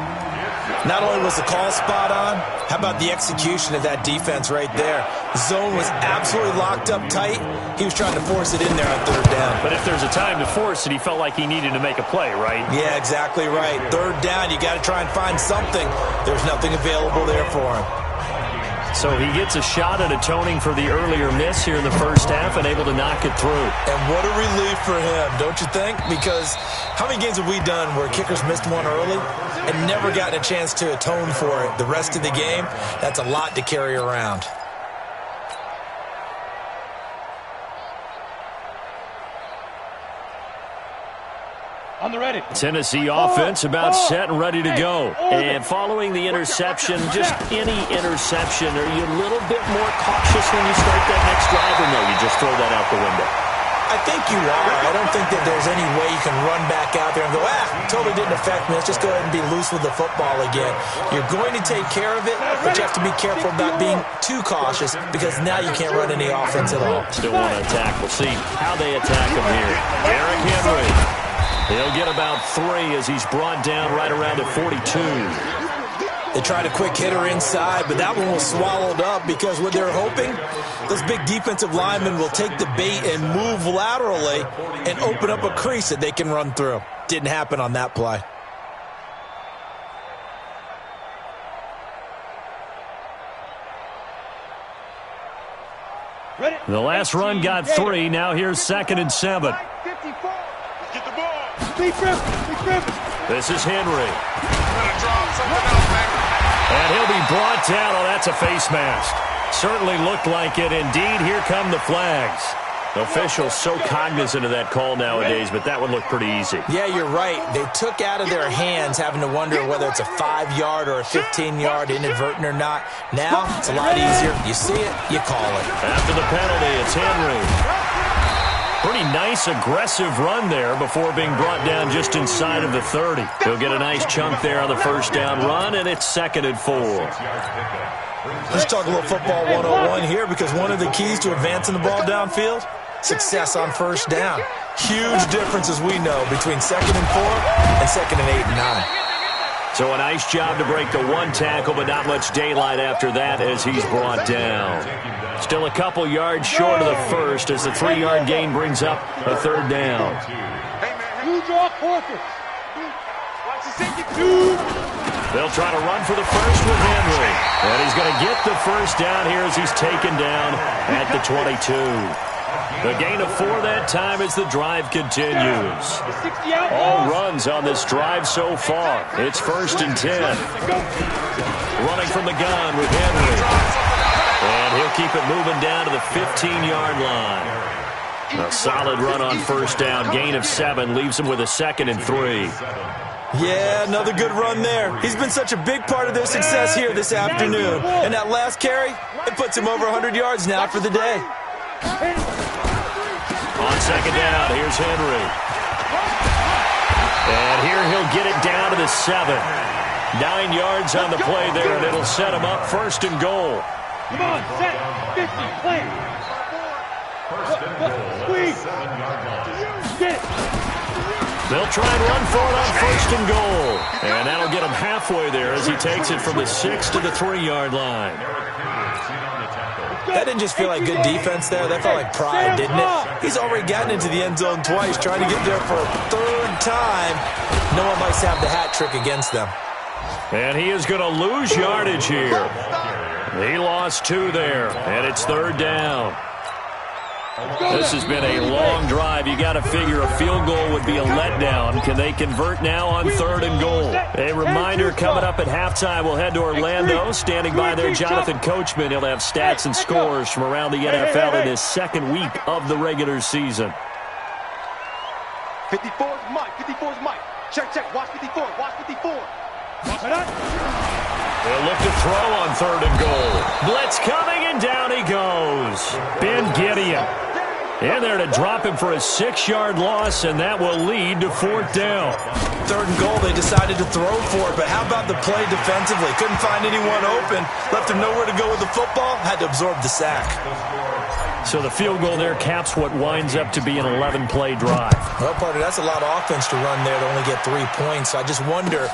Not only was the call spot on, how about the execution of that defense right there? Zone was absolutely locked up tight. He was trying to force it in there on 3rd down. But if there's a time to force it, he felt like he needed to make a play, right? Yeah, exactly right. 3rd down, you got to try and find something. There's nothing available there for him. So he gets a shot at atoning for the earlier miss here in the first half and able to knock it through. And what a relief for him, don't you think? Because how many games have we done where kickers missed one early and never gotten a chance to atone for it the rest of the game? That's a lot to carry around. On the ready. Tennessee offense about set and ready to go. And following the interception, just any interception, are you a little bit more cautious when you start that next drive, or no, you just throw that out the window? I think you are. I don't think that there's any way you can run back out there and go, totally didn't affect me. Let's just go ahead and be loose with the football again. You're going to take care of it, but you have to be careful about being too cautious because now you can't run any offense at all. Still want to attack. We'll see how they attack him here. Derrick Henry. He'll get about 3 as he's brought down right around at 42. They tried a quick hitter inside, but that one was swallowed up because what they're hoping, those big defensive linemen will take the bait and move laterally and open up a crease that they can run through. Didn't happen on that play. The last run got 3. Now here's 2nd and 7. Get the ball. This is Henry. And he'll be brought down. Oh, that's a face mask. Certainly looked like it. Indeed, here come the flags. Officials so cognizant of that call nowadays, but that one looked pretty easy. Yeah, you're right. They took out of their hands having to wonder whether it's a 5-yard or a 15-yard inadvertent or not. Now, it's a lot easier. You see it, you call it. After the penalty, it's Henry. Pretty nice, aggressive run there before being brought down just inside of the 30. He'll get a nice chunk there on the first down run, and it's 2nd and 4. Let's talk a little football 101 here because one of the keys to advancing the ball downfield, success on first down. Huge difference, as we know, between 2nd and 4 and 2nd and 8 and 9. So a nice job to break the 1 tackle, but not much daylight after that as he's brought down. Still a couple yards short of the first as the 3-yard gain brings up a 3rd down. You draw quarters. Watch the second. They'll try to run for the first with Henry. And he's going to get the first down here as he's taken down at the 22. The gain of 4 that time as the drive continues. All runs on this drive so far. It's 1st and 10. Running from the gun with Henry. And he'll keep it moving down to the 15-yard line. A solid run on first down. Gain of 7 leaves him with a 2nd and 3. Yeah, another good run there. He's been such a big part of their success here this afternoon. And that last carry, it puts him over 100 yards now for the day. On 2nd down, here's Henry. And here he'll get it down to the 7. 9 yards on the play there, and it'll set him up 1st and goal. Come on, set. 50, play. Squeeze. Get it. They'll try and run for it on 1st and goal. And that'll get him halfway there as he takes it from the 6 to the 3-yard line. That didn't just feel like good defense there. That felt like pride, didn't it? He's already gotten into the end zone twice, trying to get there for a 3rd time. No one likes to have the hat trick against them. And he is going to lose yardage here. He lost 2 there, and it's 3rd down. This has been a long drive. You got to figure a field goal would be a letdown. Can they convert now on 3rd and goal? A reminder coming up at halftime. We'll head to Orlando. Standing by there, Jonathan Coachman. He'll have stats and scores from around the NFL in his 2nd week of the regular season. 54 is Mike. 54 is Mike. Check. Watch 54. Watch 54. They'll look to throw on 3rd and goal. Blitz coming, and down he goes. Ben Gideon in there to drop him for a 6-yard loss, and that will lead to 4th down. 3rd and goal, they decided to throw for it, but how about the play defensively? Couldn't find anyone open, left him nowhere to go with the football, had to absorb the sack. So the field goal there caps what winds up to be an 11-play drive. Well, partner, that's a lot of offense to run there to only get 3 points. So I just wonder,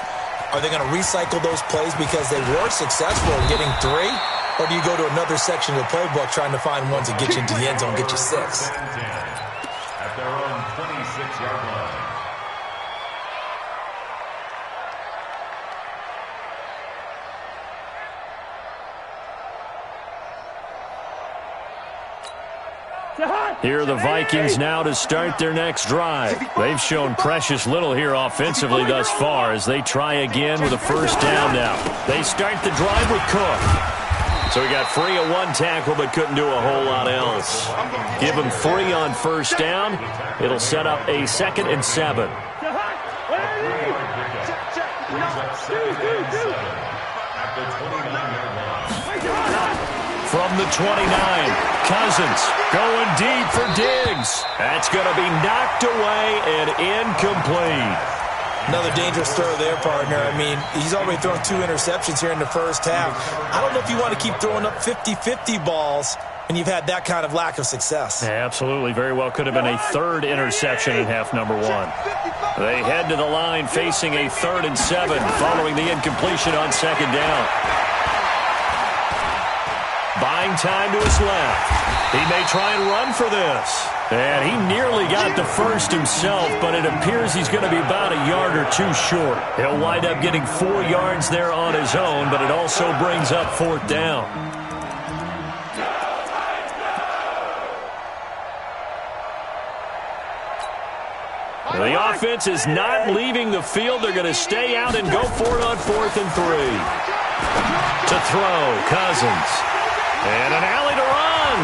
are they going to recycle those plays because they were successful in getting 3? Or do you go to another section of the playbook trying to find ones that get you into the end zone and get you 6? At their own 26-yard line. Here are the Vikings now to start their next drive. They've shown precious little here offensively thus far as they try again with a first down now. They start the drive with Cook. So he got free of one tackle but couldn't do a whole lot else. Give him 3 on first down. It'll set up a 2nd and 7. From the 29, Cousins going deep for Diggs. That's going to be knocked away and incomplete. Another dangerous throw there, partner. I mean, he's already thrown 2 interceptions here in the first half. I don't know if you want to keep throwing up 50-50 balls when you've had that kind of lack of success. Yeah, absolutely. Very well could have been a 3rd interception in half number 1. They head to the line facing a 3rd and 7 following the incompletion on 2nd down. Buying time to his left. He may try and run for this. And he nearly got the first himself, but it appears he's going to be about a yard or 2 short. He'll wind up getting 4 yards there on his own, but it also brings up 4th down. The offense is not leaving the field. They're going to stay out and go for it on 4th and 3. To throw, Cousins. And an alley to run.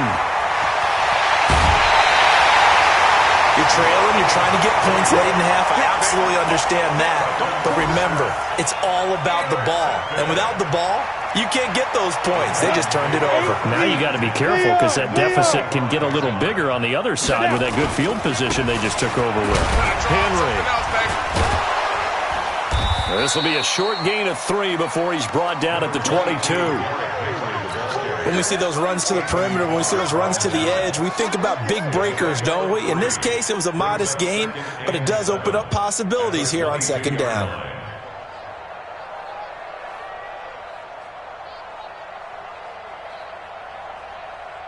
You're trailing, you're trying to get points late in the half. I absolutely understand that. But remember, it's all about the ball. And without the ball, you can't get those points. They just turned it over. Now you got to be careful because that deficit can get a little bigger on the other side with that good field position they just took over with. Henry. This will be a short gain of 3 before he's brought down at the 22. When we see those runs to the perimeter, when we see those runs to the edge, we think about big breakers, don't we? In this case, it was a modest gain, but it does open up possibilities here on 2nd down.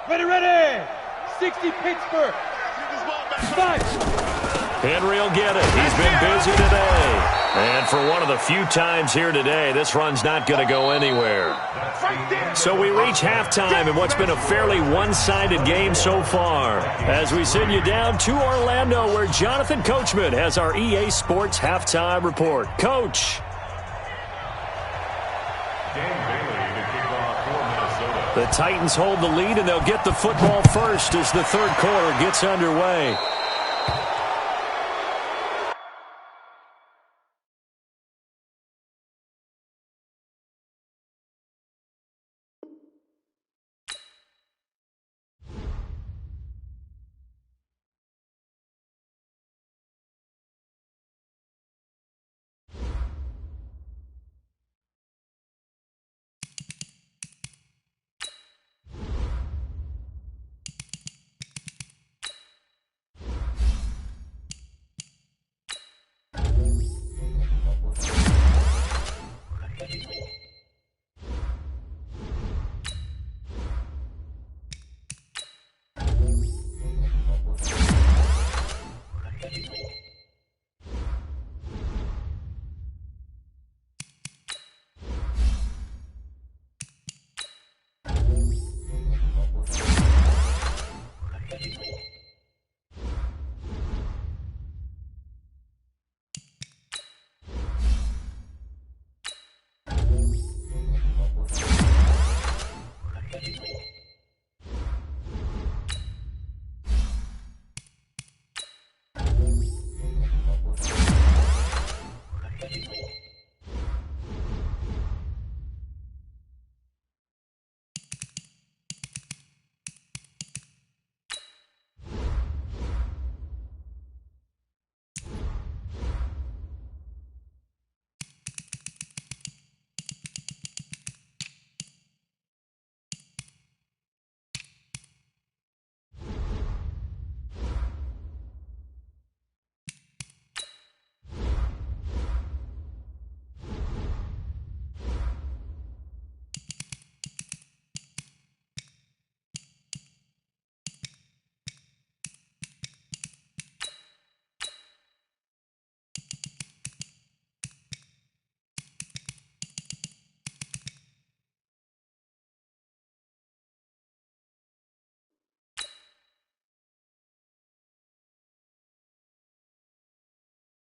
Ready. 60 Pittsburgh. 5. Henry will get it. He's been busy today. And for one of the few times here today, this run's not going to go anywhere. So we reach halftime in what's been a fairly one-sided game so far. As we send you down to Orlando, where Jonathan Coachman has our EA Sports Halftime Report. Coach. The Titans hold the lead, and they'll get the football first as the 3rd quarter gets underway.